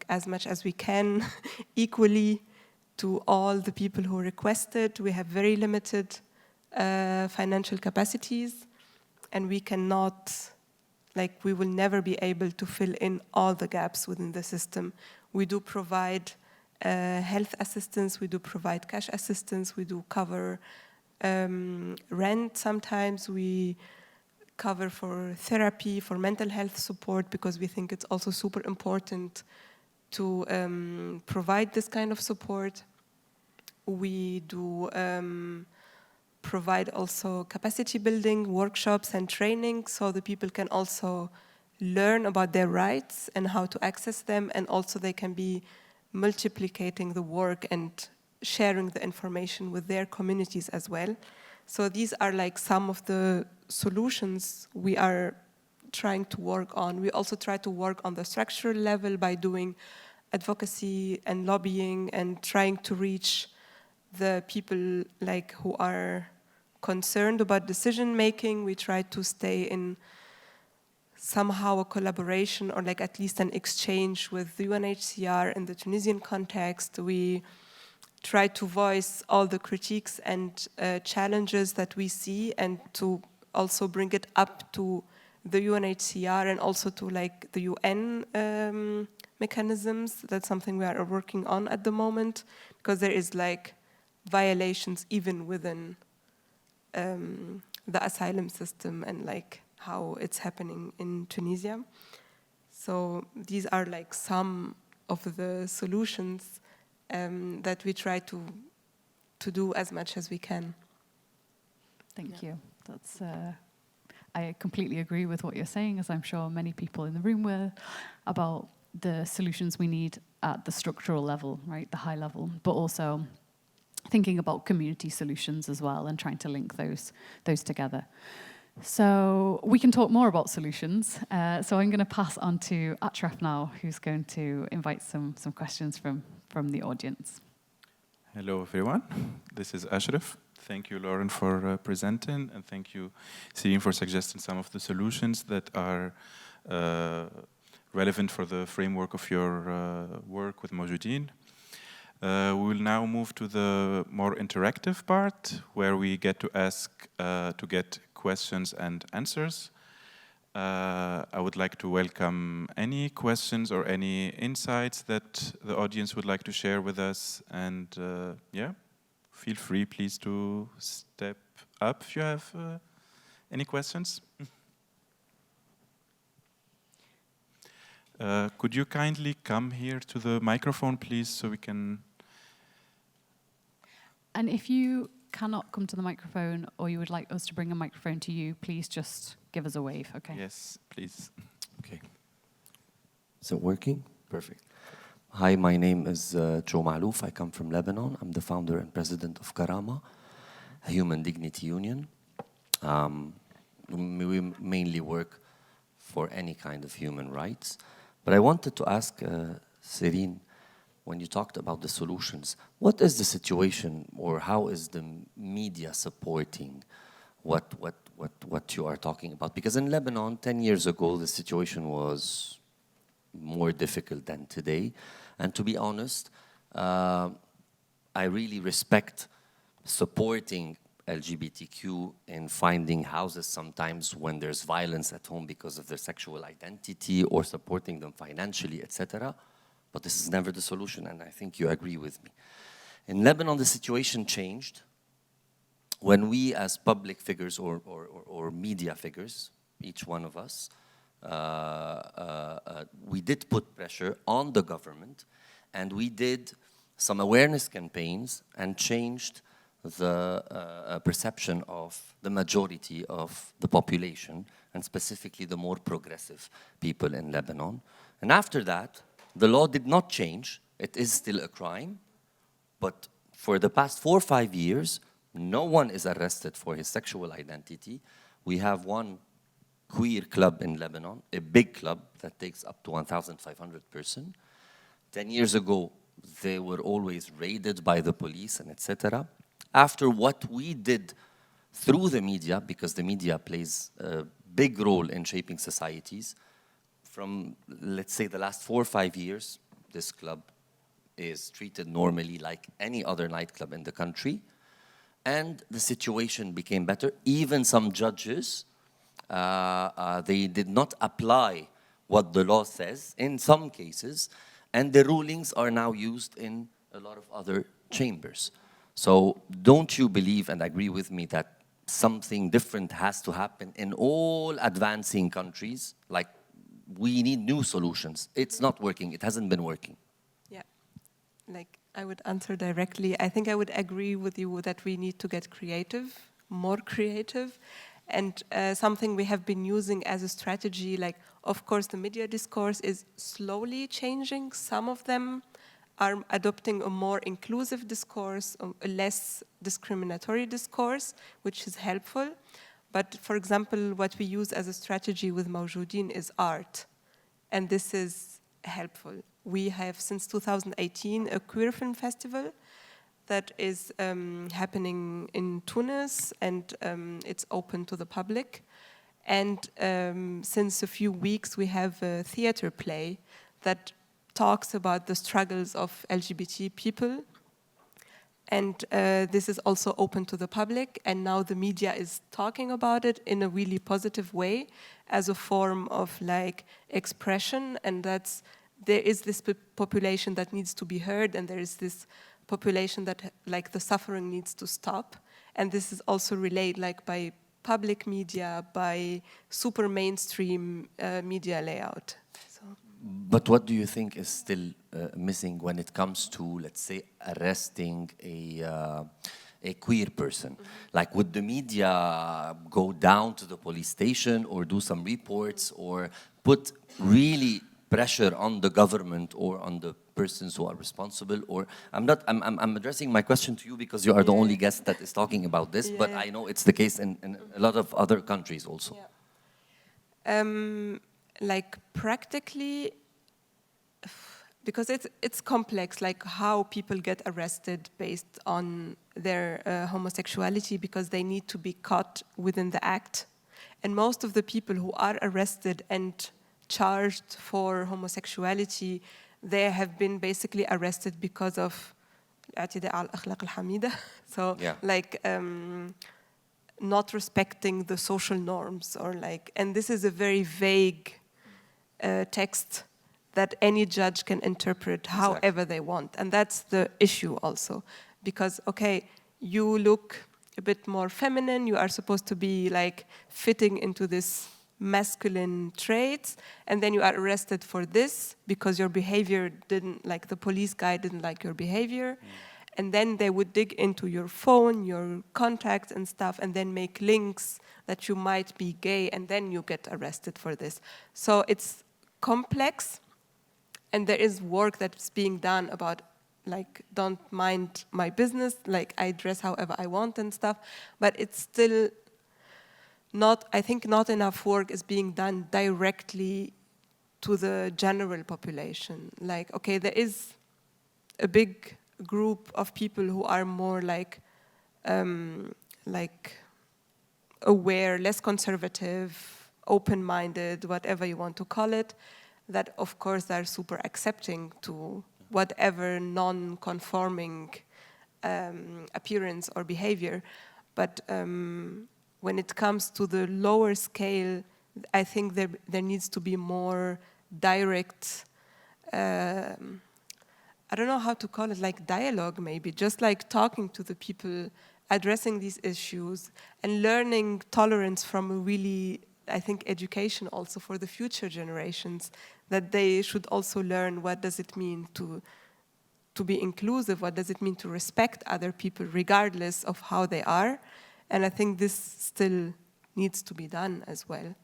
as much as we can, equally to all the people who requested. We have very limited financial capacities, and we cannot, we will never be able to fill in all the gaps within the system. We do provide health assistance, we do provide cash assistance, we do cover rent sometimes, we cover for therapy, for mental health support, because we think it's also super important to provide this kind of support. We do provide also capacity building workshops and training, so the people can also learn about their rights and how to access them, and also they can be multiplicating the work and sharing the information with their communities as well. So these are some of the solutions we are trying to work on. We also try to work on the structural level by doing advocacy and lobbying and trying to reach the people who are concerned about decision making. We try to stay in somehow a collaboration or like at least an exchange with the UNHCR in the Tunisian context. We try to voice all the critiques and challenges that we see, and to also bring it up to the UNHCR and also to like the UN mechanisms. That's something we are working on at the moment, because there is like violations even within the asylum system and like how it's happening in Tunisia. So these are like some of the solutions that we try to do as much as we can. Thank you. That's. I completely agree with what you're saying, as I'm sure many people in the room will, about the solutions we need at the structural level, right, the high level, but also thinking about community solutions as well and trying to link those together. So we can talk more about solutions. So I'm going to pass on to Ashraf now, who's going to invite some questions from the audience. Hello, everyone. This is Ashraf. Thank you, Lauren, for presenting, and thank you, Céline, for suggesting some of the solutions that are relevant for the framework of your work with Mawjoudeen. We will now move to the more interactive part, where we get to ask, to get questions and answers. I would like to welcome any questions or any insights that the audience would like to share with us. And yeah, feel free, please, to step up if you have any questions. Could you kindly come here to the microphone, please, so we can... And if you cannot come to the microphone, or you would like us to bring a microphone to you, please just give us a wave, okay? Yes, please. Okay. Is it working? Perfect. Hi, my name is Joe Malouf. I come from Lebanon. I'm the founder and president of Karama, a human dignity union. We mainly work for any kind of human rights. But I wanted to ask Céline, when you talked about the solutions, what is the situation, or how is the media supporting what you are talking about? Because in Lebanon, 10 years ago, the situation was more difficult than today. And to be honest, I really respect supporting LGBTQ in finding houses sometimes when there's violence at home because of their sexual identity, or supporting them financially, etc. But this is never the solution, and I think you agree with me. In Lebanon, the situation changed when we, as public figures or media figures, each one of us, we did put pressure on the government, and we did some awareness campaigns and changed the perception of the majority of the population, and specifically the more progressive people in Lebanon. And after that, the law did not change. It is still a crime, but for the past 4 or 5 years, no one is arrested for his sexual identity. We have one queer club in Lebanon, a big club that takes up to 1,500 persons. 10 years ago, they were always raided by the police and etc. After what we did through the media, because the media plays a big role in shaping societies, from, let's say, the last 4 or 5 years, this club is treated normally like any other nightclub in the country. And the situation became better. Even some judges, they did not apply what the law says in some cases, and the rulings are now used in a lot of other chambers. So don't you believe and agree with me that something different has to happen in all advancing countries? Like, we need new solutions. It's not working. It hasn't been working. Yeah, like I would answer directly. I think I would agree with you that we need to get creative, more creative. And something we have been using as a strategy, like, of course, the media discourse is slowly changing. Some of them are adopting a more inclusive discourse, a less discriminatory discourse, which is helpful. But for example, what we use as a strategy with Mawjoudeen is art. And this is helpful. We have, since 2018, a queer film festival that is happening in Tunis, and it's open to the public. And since a few weeks, we have a theater play that talks about the struggles of LGBT people. And this is also open to the public, and now the media is talking about it in a really positive way as a form of like expression, and there is this population that needs to be heard, and there is this population that like the suffering needs to stop. And this is also relayed like by public media, by super mainstream media layout. So. But what do you think is still missing when it comes to, let's say, arresting a queer person? Mm-hmm. Like, would the media go down to the police station or do some reports or put really pressure on the government or on the persons who are responsible? Or I'm addressing my question to you because you are the only guest that is talking about this, but I know it's the case in a lot of other countries also. Yeah. Like practically, because it's complex, like how people get arrested based on their homosexuality, because they need to be caught within the act. And most of the people who are arrested and charged for homosexuality, they have been basically arrested because of so like not respecting the social norms, or like, and this is a very vague text that any judge can interpret however they want. And that's the issue also. Because, okay, you look a bit more feminine, you are supposed to be like fitting into this masculine traits, and then you are arrested for this because your behavior didn't, like the police guy didn't like your behavior. And then they would dig into your phone, your contacts and stuff, and then make links that you might be gay, and then you get arrested for this. So it's complex, and there is work that's being done about, like, don't mind my business, like I dress however I want and stuff, but it's still not, I think not enough work is being done directly to the general population. Like, okay, there is a big group of people who are more like aware, less conservative, open-minded, whatever you want to call it, that of course are super accepting to whatever non-conforming appearance or behavior. But when it comes to the lower scale, I think there needs to be more direct, I don't know how to call it, like dialogue maybe, just like talking to the people, addressing these issues, and learning tolerance from a really, I think, education also for the future generations, that they should also learn what does it mean to be inclusive, what does it mean to respect other people regardless of how they are. And I think this still needs to be done as well.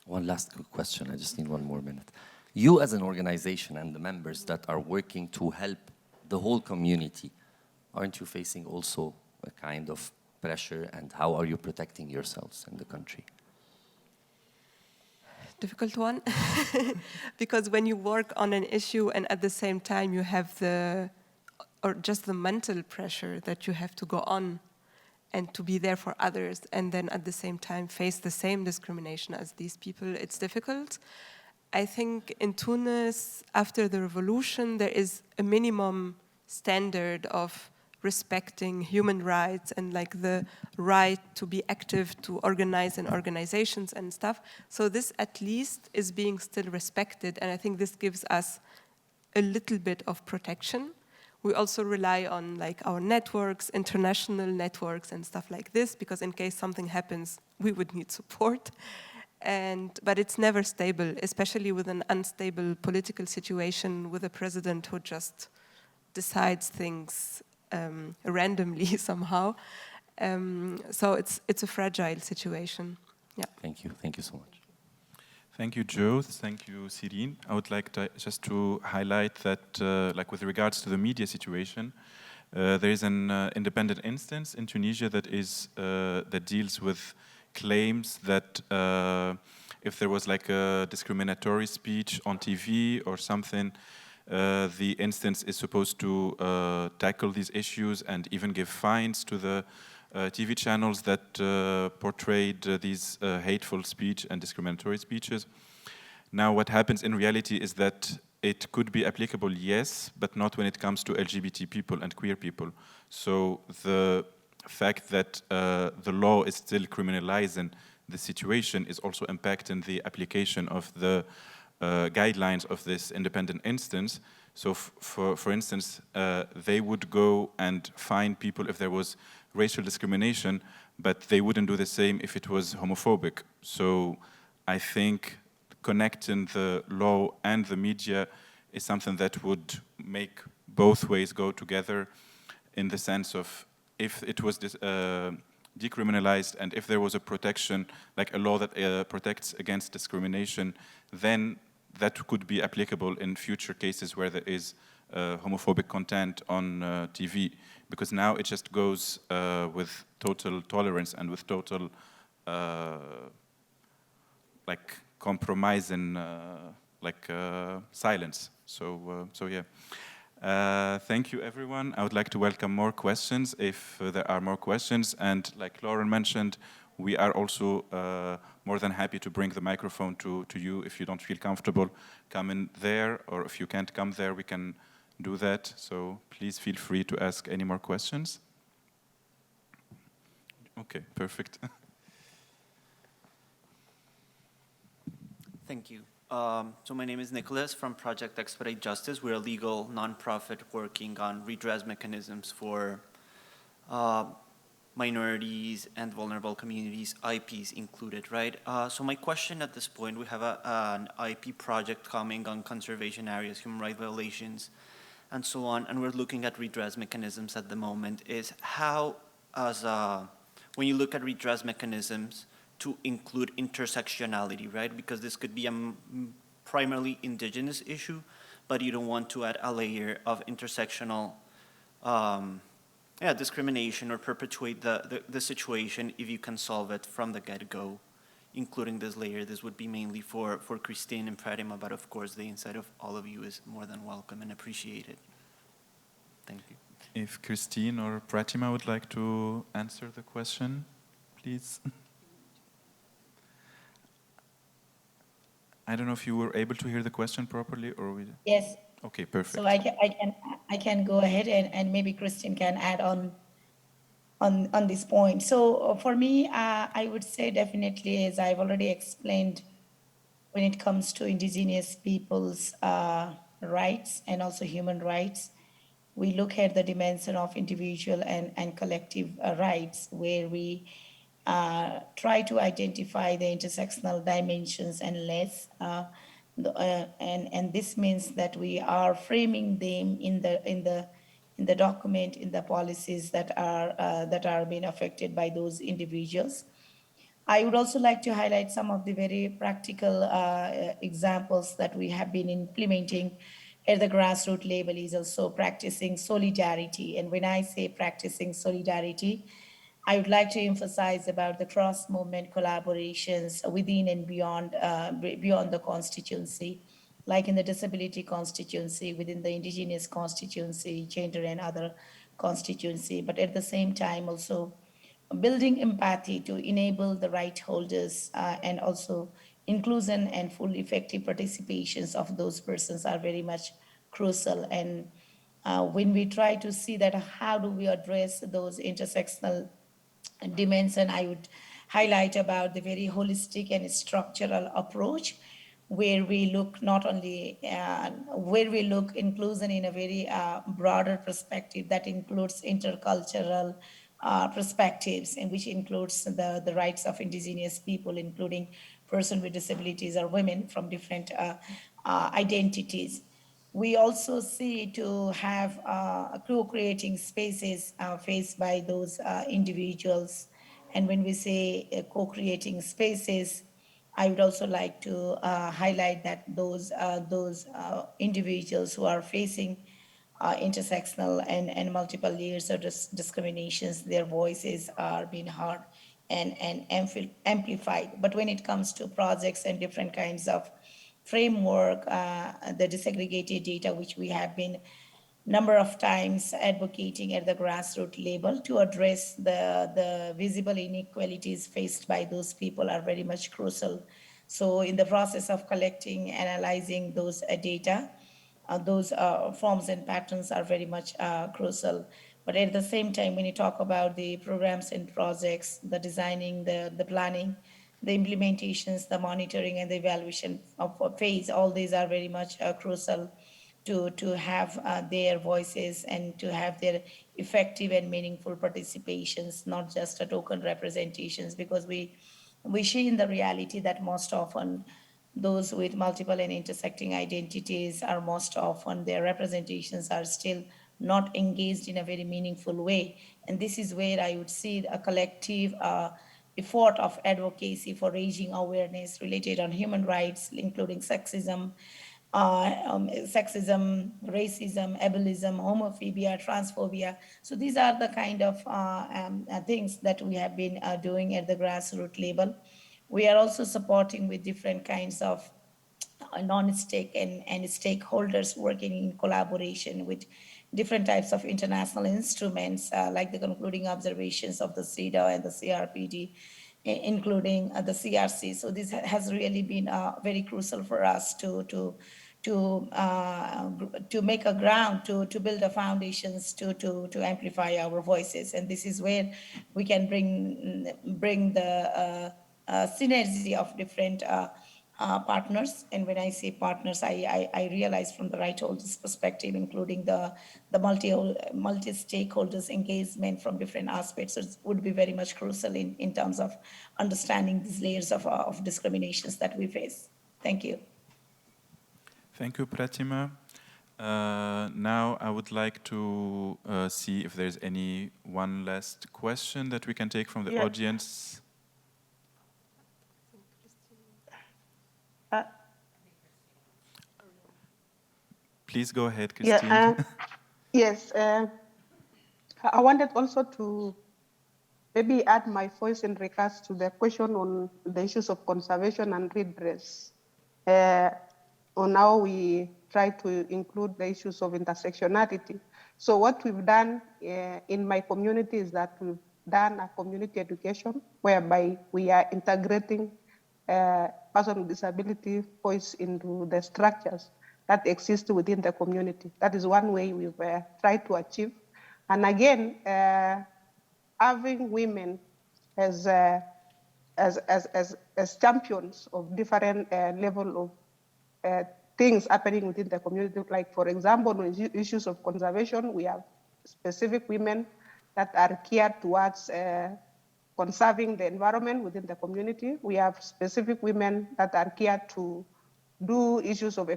One last quick question, I just need one more minute. You as an organization and the members that are working to help the whole community, aren't you facing also a kind of pressure, and how are you protecting yourselves in the country? Difficult one, because when you work on an issue and at the same time you have just the mental pressure that you have to go on and to be there for others, and then at the same time face the same discrimination as these people, it's difficult. I think in Tunis, after the revolution, there is a minimum standard of respecting human rights and like the right to be active, to organize in organizations and stuff. So this at least is being still respected, and I think this gives us a little bit of protection. We also rely on like our networks, international networks and stuff like this, because in case something happens, we would need support. But it's never stable, especially with an unstable political situation, with a president who just decides things randomly somehow. So it's a fragile situation. Yeah. Thank you so much. Thank you, Joe. Thank you, Sirine. I would like just to highlight that, like with regards to the media situation, there is an independent instance in Tunisia that deals with claims that if there was like a discriminatory speech on TV or something, the instance is supposed to tackle these issues and even give fines to the TV channels that portrayed these hateful speech and discriminatory speeches. Now, what happens in reality is that it could be applicable, yes, but not when it comes to LGBT people and queer people. So the fact that the law is still criminalizing the situation is also impacting the application of the guidelines of this independent instance. So for instance, they would go and fine people if there was racial discrimination, but they wouldn't do the same if it was homophobic. So I think connecting the law and the media is something that would make both ways go together, in the sense of if it was decriminalized and if there was a protection, like a law that protects against discrimination, then that could be applicable in future cases where there is homophobic content on TV, because now it just goes with total tolerance and with total like compromise and silence. So yeah. Thank you, everyone. I would like to welcome more questions if there are more questions. And like Lauren mentioned, we are also more than happy to bring the microphone to you if you don't feel comfortable. Come in there, or if you can't come there, we can do that. So please feel free to ask any more questions. Okay, perfect. Thank you. So my name is Nicholas from Project Expedite Justice. We're a legal nonprofit working on redress mechanisms for minorities and vulnerable communities, IPs included, right? So my question at this point, we have an IP project coming on conservation areas, human rights violations, and so on, and we're looking at redress mechanisms at the moment, is how, when you look at redress mechanisms, to include intersectionality, right? Because this could be a primarily indigenous issue, but you don't want to add a layer of intersectional discrimination or perpetuate the situation if you can solve it from the get-go, including this layer. This would be mainly for Christine and Pratima, but of course the insight of all of you is more than welcome and appreciated. Thank you. If Christine or Pratima would like to answer the question, please. I don't know if you were able to hear the question properly, or we... Yes. Okay, perfect. So I can go ahead and maybe Christine can add on this point. So for me, I would say definitely, as I've already explained, when it comes to indigenous people's rights and also human rights, we look at the dimension of individual and collective rights, where we try to identify the intersectional dimensions and less, and this means that we are framing them in the document, in the policies that are being affected by those individuals. I would also like to highlight some of the very practical examples that we have been implementing at the grassroots level, is also practicing solidarity. And when I say practicing solidarity, I would like to emphasize about the cross-movement collaborations within and beyond the constituency, like in the disability constituency, within the indigenous constituency, gender and other constituency, but at the same time also building empathy to enable the right holders and also inclusion and full effective participations of those persons are very much crucial. And when we try to see that how do we address those intersectional dimension, I would highlight about the very holistic and structural approach, where we look not only, where we look inclusion in a very broader perspective that includes intercultural perspectives, and which includes the rights of indigenous people, including persons with disabilities or women from different identities. We also see to have co-creating spaces faced by those individuals. And when we say co-creating spaces, I would also like to highlight that those individuals who are facing intersectional and multiple layers of discriminations, their voices are being heard and amplified. But when it comes to projects and different kinds of framework, the disaggregated data which we have been number of times advocating at the grassroots level to address the visible inequalities faced by those people are very much crucial. So in the process of collecting, analyzing those data, those forms and patterns are very much crucial. But at the same time, when you talk about the programs and projects, the designing, the planning, the implementations, the monitoring and the evaluation of phase, all these are very much crucial to have their voices and to have their effective and meaningful participations, not just a token representations, because we see in the reality that most often those with multiple and intersecting identities are most often their representations are still not engaged in a very meaningful way. And this is where I would see a collective effort of advocacy for raising awareness related on human rights, including sexism, racism, ableism, homophobia, transphobia. So these are the kind of things that we have been doing at the grassroots level. We are also supporting with different kinds of non-stake and stakeholders working in collaboration with different types of international instruments, like the concluding observations of the CEDAW and the CRPD, including the CRC. So this has really been very crucial for us to make a ground, to build the foundations, to amplify our voices. And this is where we can bring the synergy of different partners. And when I say partners, I realize from the right holders perspective, including the multi-stakeholders engagement from different aspects. So it would be very much crucial in terms of understanding these layers of discriminations that we face. Thank you. Thank you, Pratima. Now I would like to see if there's any one last question that we can take from the audience. Please go ahead, Christine. Yes, I wanted also to maybe add my voice in regards to the question on the issues of conservation and redress. On how we try to include the issues of intersectionality. So what we've done in my community is that we've done a community education whereby we are integrating person with disability voice into the structures that exist within the community. That is one way we've tried to achieve. And again, having women as champions of different level of things happening within the community. Like, for example, on issues of conservation, we have specific women that are geared towards conserving the environment within the community. We have specific women that are geared to do issues of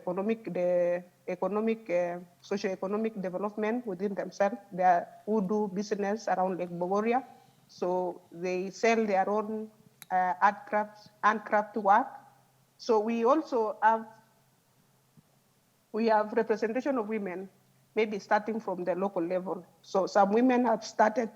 socio-economic development within themselves. They are who do business around Lake Bogoria. So they sell their own handcraft work. So we also have representation of women, maybe starting from the local level. So some women have started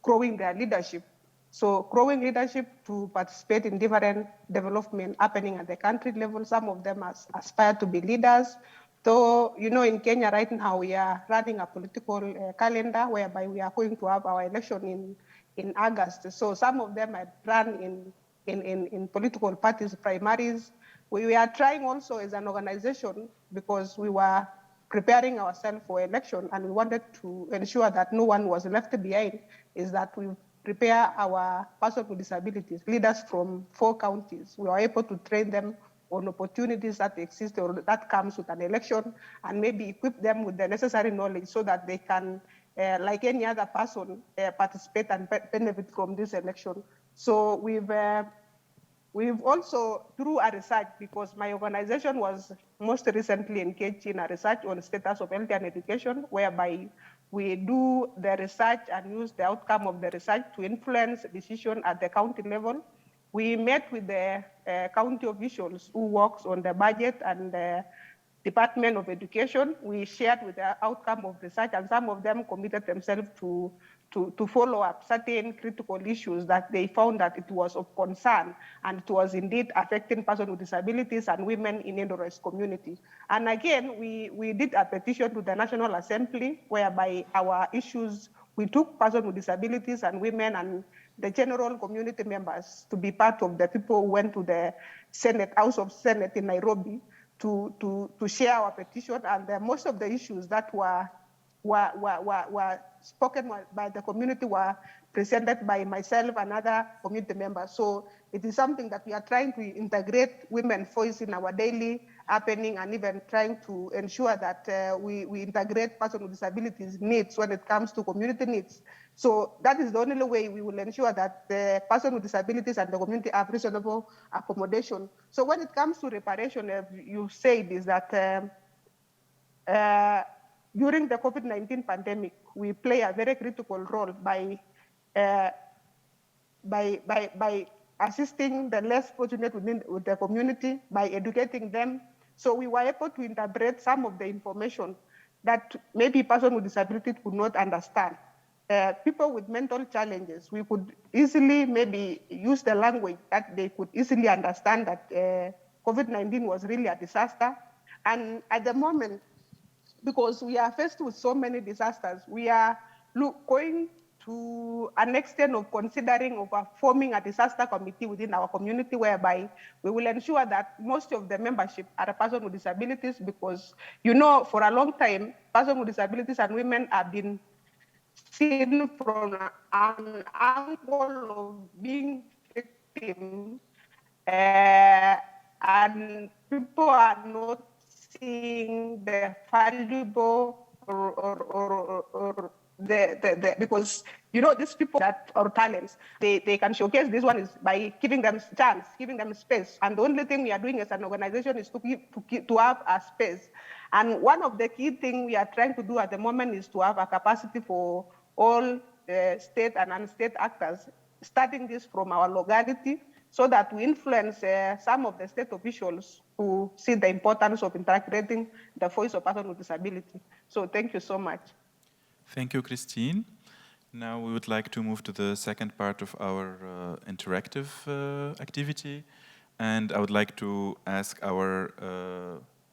growing their leadership. So growing leadership to participate in different development happening at the country level. Some of them aspire to be leaders. So, you know, in Kenya right now, we are running a political calendar whereby we are going to have our election in August. So some of them have run in political parties, primaries. We are trying also as an organization, because we were preparing ourselves for election and we wanted to ensure that no one was left behind, is that we prepare our persons with disabilities, leaders from 4 counties. We are able to train them on opportunities that exist or that comes with an election, and maybe equip them with the necessary knowledge so that they can, like any other person, participate and benefit from this election. So we've also, through a research, because my organization was most recently engaged in a research on status of health and education, whereby we do the research and use the outcome of the research to influence decision at the county level. We met with the county officials who works on the budget and the Department of Education. We shared with the outcome of research, and some of them committed themselves to to follow up certain critical issues that they found that it was of concern, and it was indeed affecting persons with disabilities and women in Indonesian community. And again, we did a petition to the National Assembly whereby our issues, we took persons with disabilities and women and the general community members to be part of the people who went to the Senate, House of Senate in Nairobi to share our petition, and most of the issues that were spoken by the community were presented by myself and other community members. So it is something that we are trying to integrate women's voice in our daily happening, and even trying to ensure that we integrate persons with disabilities needs when it comes to community needs. So that is the only way we will ensure that the person with disabilities and the community have reasonable accommodation. So when it comes to reparation, you said is that during the COVID-19 pandemic, we play a very critical role by assisting the less fortunate within the community, by educating them. So we were able to interpret some of the information that maybe persons with disabilities could not understand. People with mental challenges, we could easily maybe use the language that they could easily understand that COVID-19 was really a disaster. And at the moment, because we are faced with so many disasters, we are going to an extent of considering of forming a disaster committee within our community, whereby we will ensure that most of the membership are persons with disabilities, because, you know, for a long time, persons with disabilities and women have been seen from an angle of being victim, and people are not seeing the valuable or because, you know, these people that are talents, they can showcase this one is by giving them chance, giving them space. And the only thing we are doing as an organization is to have a space. And one of the key things we are trying to do at the moment is to have a capacity for all state and non-state actors, starting this from our locality, so that we influence some of the state officials who see the importance of integrating the voice of persons with disability. So thank you so much. Thank you, Christine. Now we would like to move to the second part of our interactive activity. And I would like to ask our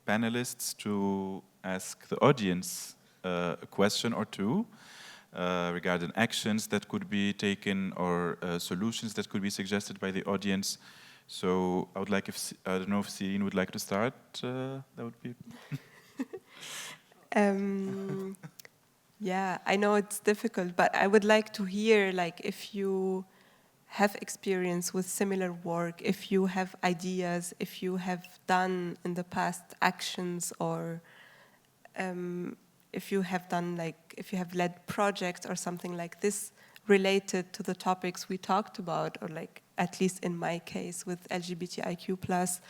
panelists to ask the audience a question or two regarding actions that could be taken or solutions that could be suggested by the audience. So I would like, I don't know if Celine would like to start, that would be... Yeah, I know it's difficult, but I would like to hear, like, if you have experience with similar work, if you have ideas, if you have done in the past actions, or if you have done, like, if you have led projects or something like this related to the topics we talked about, or like, at least in my case with LGBTIQ+,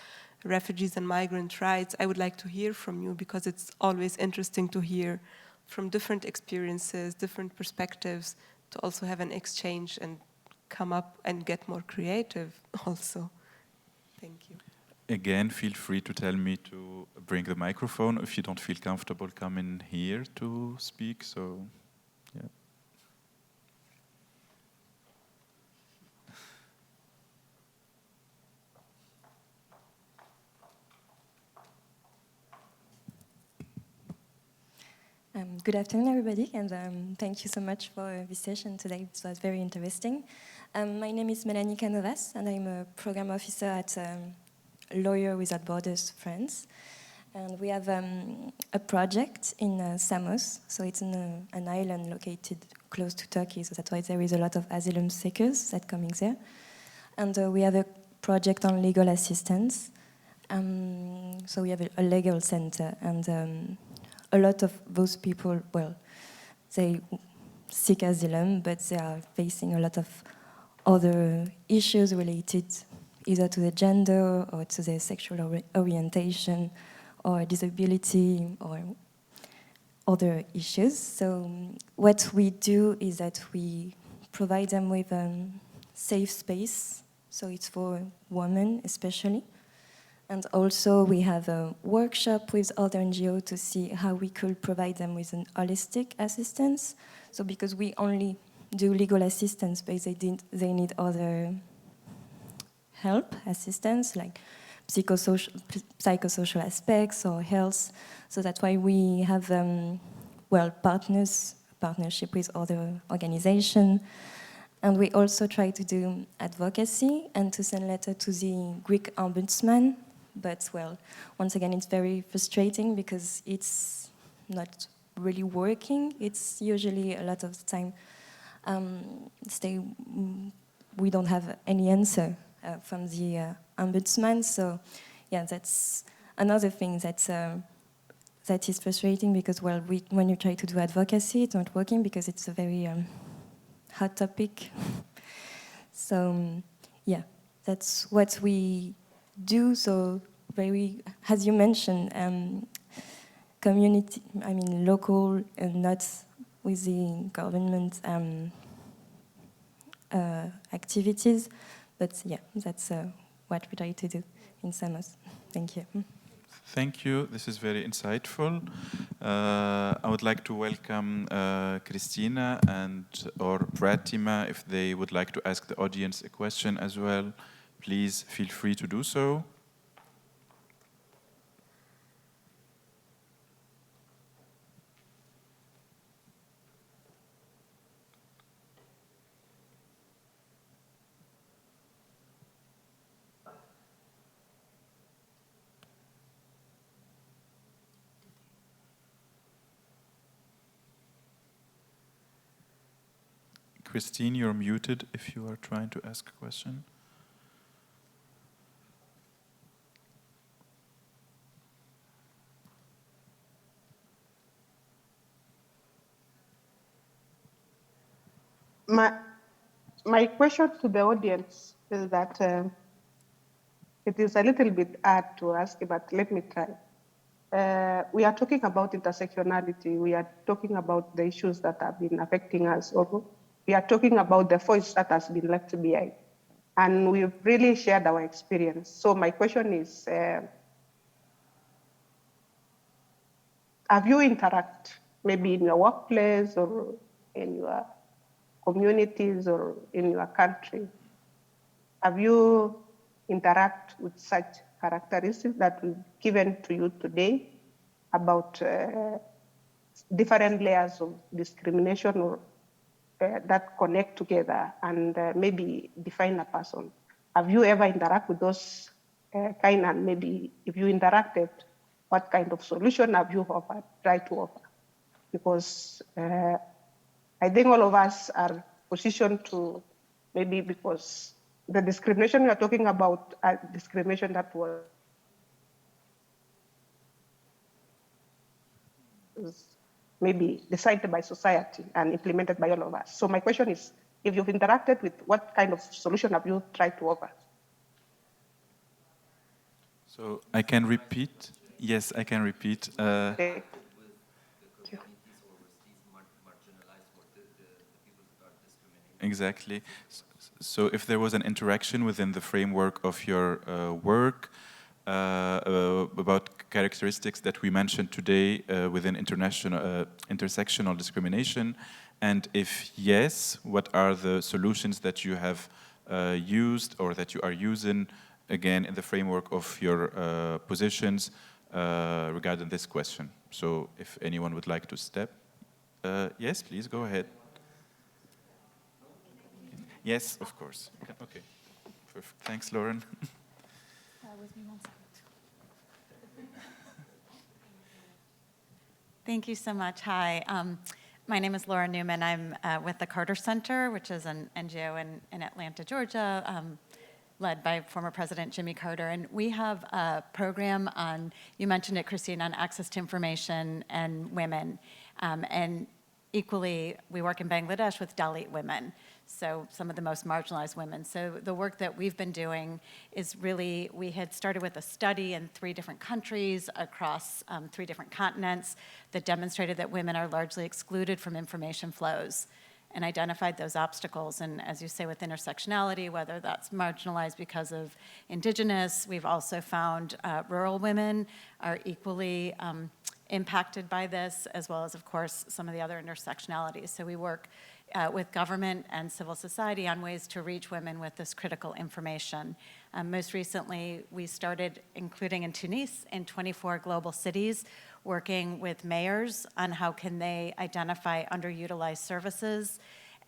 refugees and migrant rights, I would like to hear from you, because it's always interesting to hear from different experiences, different perspectives, to also have an exchange and come up and get more creative also. Thank you. Again, feel free to tell me to bring the microphone. If you don't feel comfortable, come in here to speak. So, yeah. Good afternoon, everybody, and thank you so much for this session today. It was very interesting. My name is Melanie Canovas, and I'm a program officer at Lawyer Without Borders France. And we have a project in Samos, so it's an island located close to Turkey, so that's why there is a lot of asylum-seekers that coming there. And we have a project on legal assistance. So we have a legal center, and a lot of those people, well, they seek asylum, but they are facing a lot of other issues related either to the gender or to their sexual orientation or disability or other issues. So what we do is that we provide them with a safe space. So it's for women especially. And also we have a workshop with other NGOs to see how we could provide them with an holistic assistance. So because we only do legal assistance, but they need other help, assistance, like psychosocial aspects or health. So that's why we have, partnership with other organizations. And we also try to do advocacy and to send letter to the Greek ombudsman. But well, once again, it's very frustrating because it's not really working. It's usually a lot of the time we don't have any answer from the ombudsman. So yeah, that's another thing that is frustrating because, well, when you try to do advocacy, it's not working because it's a very hot topic. So yeah, that's what we do. So very, as you mentioned, community, local, not with the government activities. But yeah, that's what we try to do in Samos. Thank you. Thank you. This is very insightful. I would like to welcome Christina or Pratima if they would like to ask the audience a question as well. Please feel free to do so. Christine, you're muted if you are trying to ask a question. My question to the audience is that it is a little bit hard to ask, but let me try. We are talking about intersectionality. We are talking about the issues that have been affecting us. We are talking about the voice that has been left behind. And we've really shared our experience. So my question is, have you interacted maybe in your workplace or in your communities or in your country? Have you interacted with such characteristics that we've given to you today about different layers of discrimination or that connect together and maybe define a person? Have you ever interacted with those kind, and maybe if you interacted, what kind of solution have you tried to offer? Because I think all of us are positioned to, maybe because the discrimination we are talking about, discrimination that was maybe decided by society and implemented by all of us. So my question is, if you've interacted with, what kind of solution have you tried to offer? So I can repeat. Yes, I can repeat. Okay. Exactly. So if there was an interaction within the framework of your work about characteristics that we mentioned today within intersectional discrimination, and if yes, what are the solutions that you have used or that you are using, again, in the framework of your positions regarding this question? So if anyone would like to step. Yes, please, go ahead. Yes, of course. Okay. Perfect. Thanks, Lauren. With me 1 second. Thank you so much. Hi. My name is Laura Newman. I'm with the Carter Center, which is an NGO in Atlanta, Georgia, led by former President Jimmy Carter. And we have a program on, you mentioned it, Christine, on access to information and women. And equally, we work in Bangladesh with Dalit women, so some of the most marginalized women. So the work that we've been doing is really, we had started with a study in 3 different countries across 3 different continents that demonstrated that women are largely excluded from information flows and identified those obstacles. And as you say, with intersectionality, whether that's marginalized because of Indigenous, we've also found rural women are equally impacted by this, as well as, of course, some of the other intersectionalities. So we work with government and civil society on ways to reach women with this critical information. Most recently, we started including in Tunisia in 24 global cities, working with mayors on how can they identify underutilized services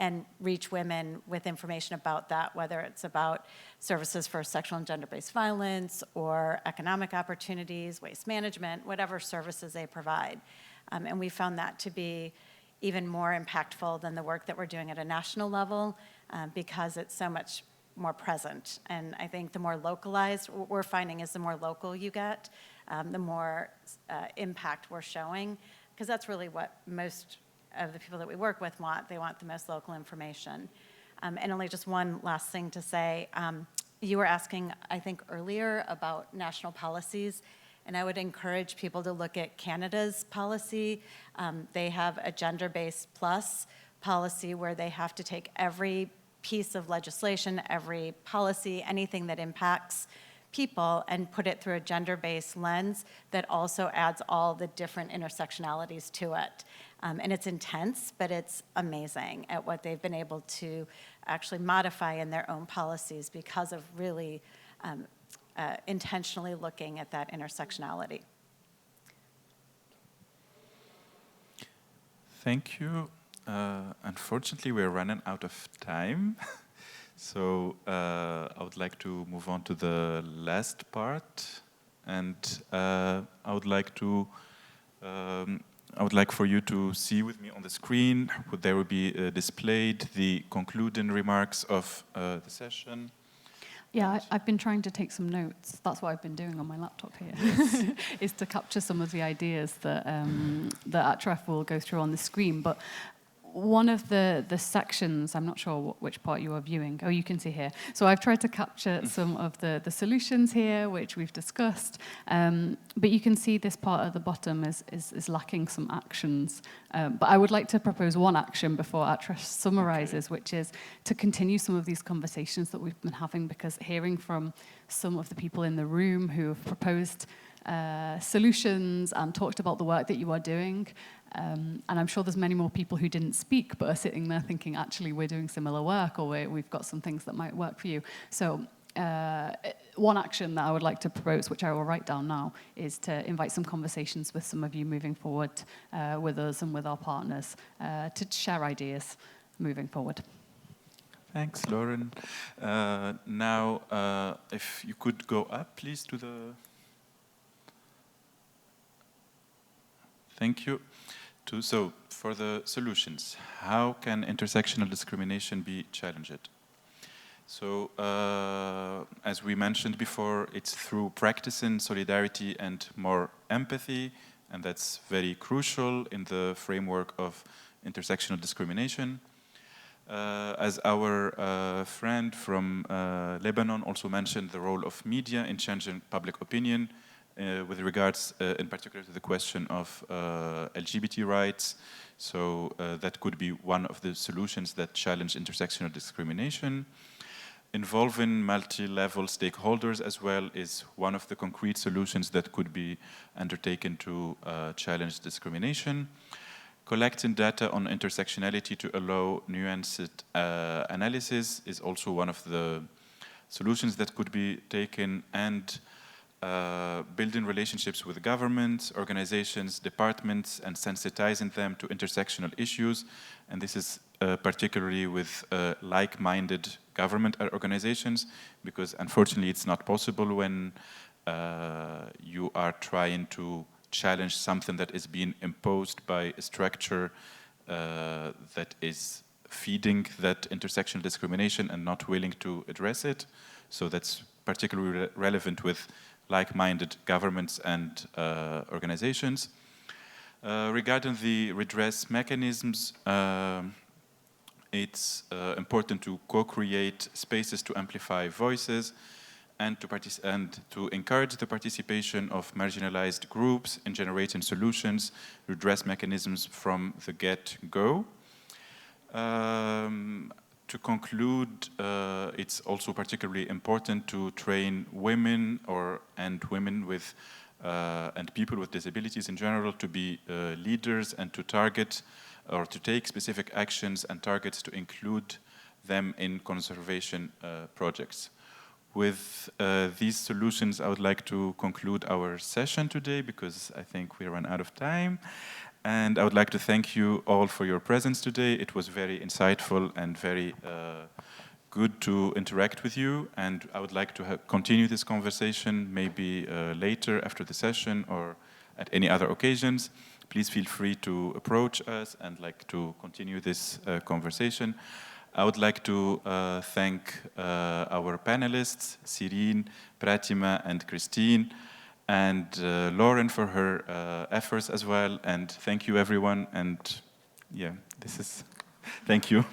and reach women with information about that, whether it's about services for sexual and gender-based violence or economic opportunities, waste management, whatever services they provide. And we found that to be even more impactful than the work that we're doing at a national level because it's so much more present. And I think the more localized, what we're finding is the more local you get, the more impact we're showing, because that's really what most of the people that we work with want. They want the most local information. And only just one last thing to say. You were asking, I think, earlier about national policies, and I would encourage people to look at Canada's policy. They have a gender-based plus policy where they have to take every piece of legislation, every policy, anything that impacts people and put it through a gender-based lens that also adds all the different intersectionalities to it. And it's intense, but it's amazing at what they've been able to actually modify in their own policies because of really intentionally looking at that intersectionality. Thank you. Unfortunately, we're running out of time. So I would like to move on to the last part. And I would like for you to see with me on the screen, there will be displayed the concluding remarks of the session. Yeah, I've been trying to take some notes. That's what I've been doing on my laptop here, is to capture some of the ideas that that Atref will go through on the screen. But one of the sections, I'm not sure which part you are viewing. Oh, you can see here. So I've tried to capture some of the solutions here, which we've discussed. But you can see this part at the bottom is lacking some actions. But I would like to propose one action before Atref summarizes, which is to continue some of these conversations that we've been having, because hearing from some of the people in the room who have proposed solutions and talked about the work that you are doing. And I'm sure there's many more people who didn't speak but are sitting there thinking, actually, we're doing similar work, or we've got some things that might work for you. So one action that I would like to propose, which I will write down now, is to invite some conversations with some of you moving forward with us and with our partners to share ideas moving forward. Thanks, Lauren. Now, if you could go up, please, to the... Thank you. So, for the solutions, how can intersectional discrimination be challenged? So, as we mentioned before, it's through practicing solidarity and more empathy, and that's very crucial in the framework of intersectional discrimination. As our friend from Lebanon also mentioned, the role of media in changing public opinion with regards in particular to the question of LGBT rights. So that could be one of the solutions that challenge intersectional discrimination. Involving multi-level stakeholders as well is one of the concrete solutions that could be undertaken to challenge discrimination. Collecting data on intersectionality to allow nuanced analysis is also one of the solutions that could be taken, and building relationships with governments, organizations, departments, and sensitizing them to intersectional issues. And this is particularly with like-minded government organizations, because unfortunately it's not possible when you are trying to challenge something that is being imposed by a structure that is feeding that intersectional discrimination and not willing to address it. So that's particularly relevant with like-minded governments and organizations. Regarding the redress mechanisms, it's important to co-create spaces to amplify voices and to encourage the participation of marginalized groups in generating solutions, redress mechanisms from the get-go. To conclude, it's also particularly important to train women and women with and people with disabilities in general to be leaders and to target or to take specific actions and targets to include them in conservation projects. With these solutions, I would like to conclude our session today because I think we run out of time. And I would like to thank you all for your presence today. It was very insightful and very good to interact with you. And I would like to continue this conversation maybe later after the session or at any other occasions. Please feel free to approach us and like to continue this conversation. I would like to thank our panelists, Sirine, Pratima, and Christine, and Lauren for her efforts as well. And thank you, everyone. And yeah, this is, thank you.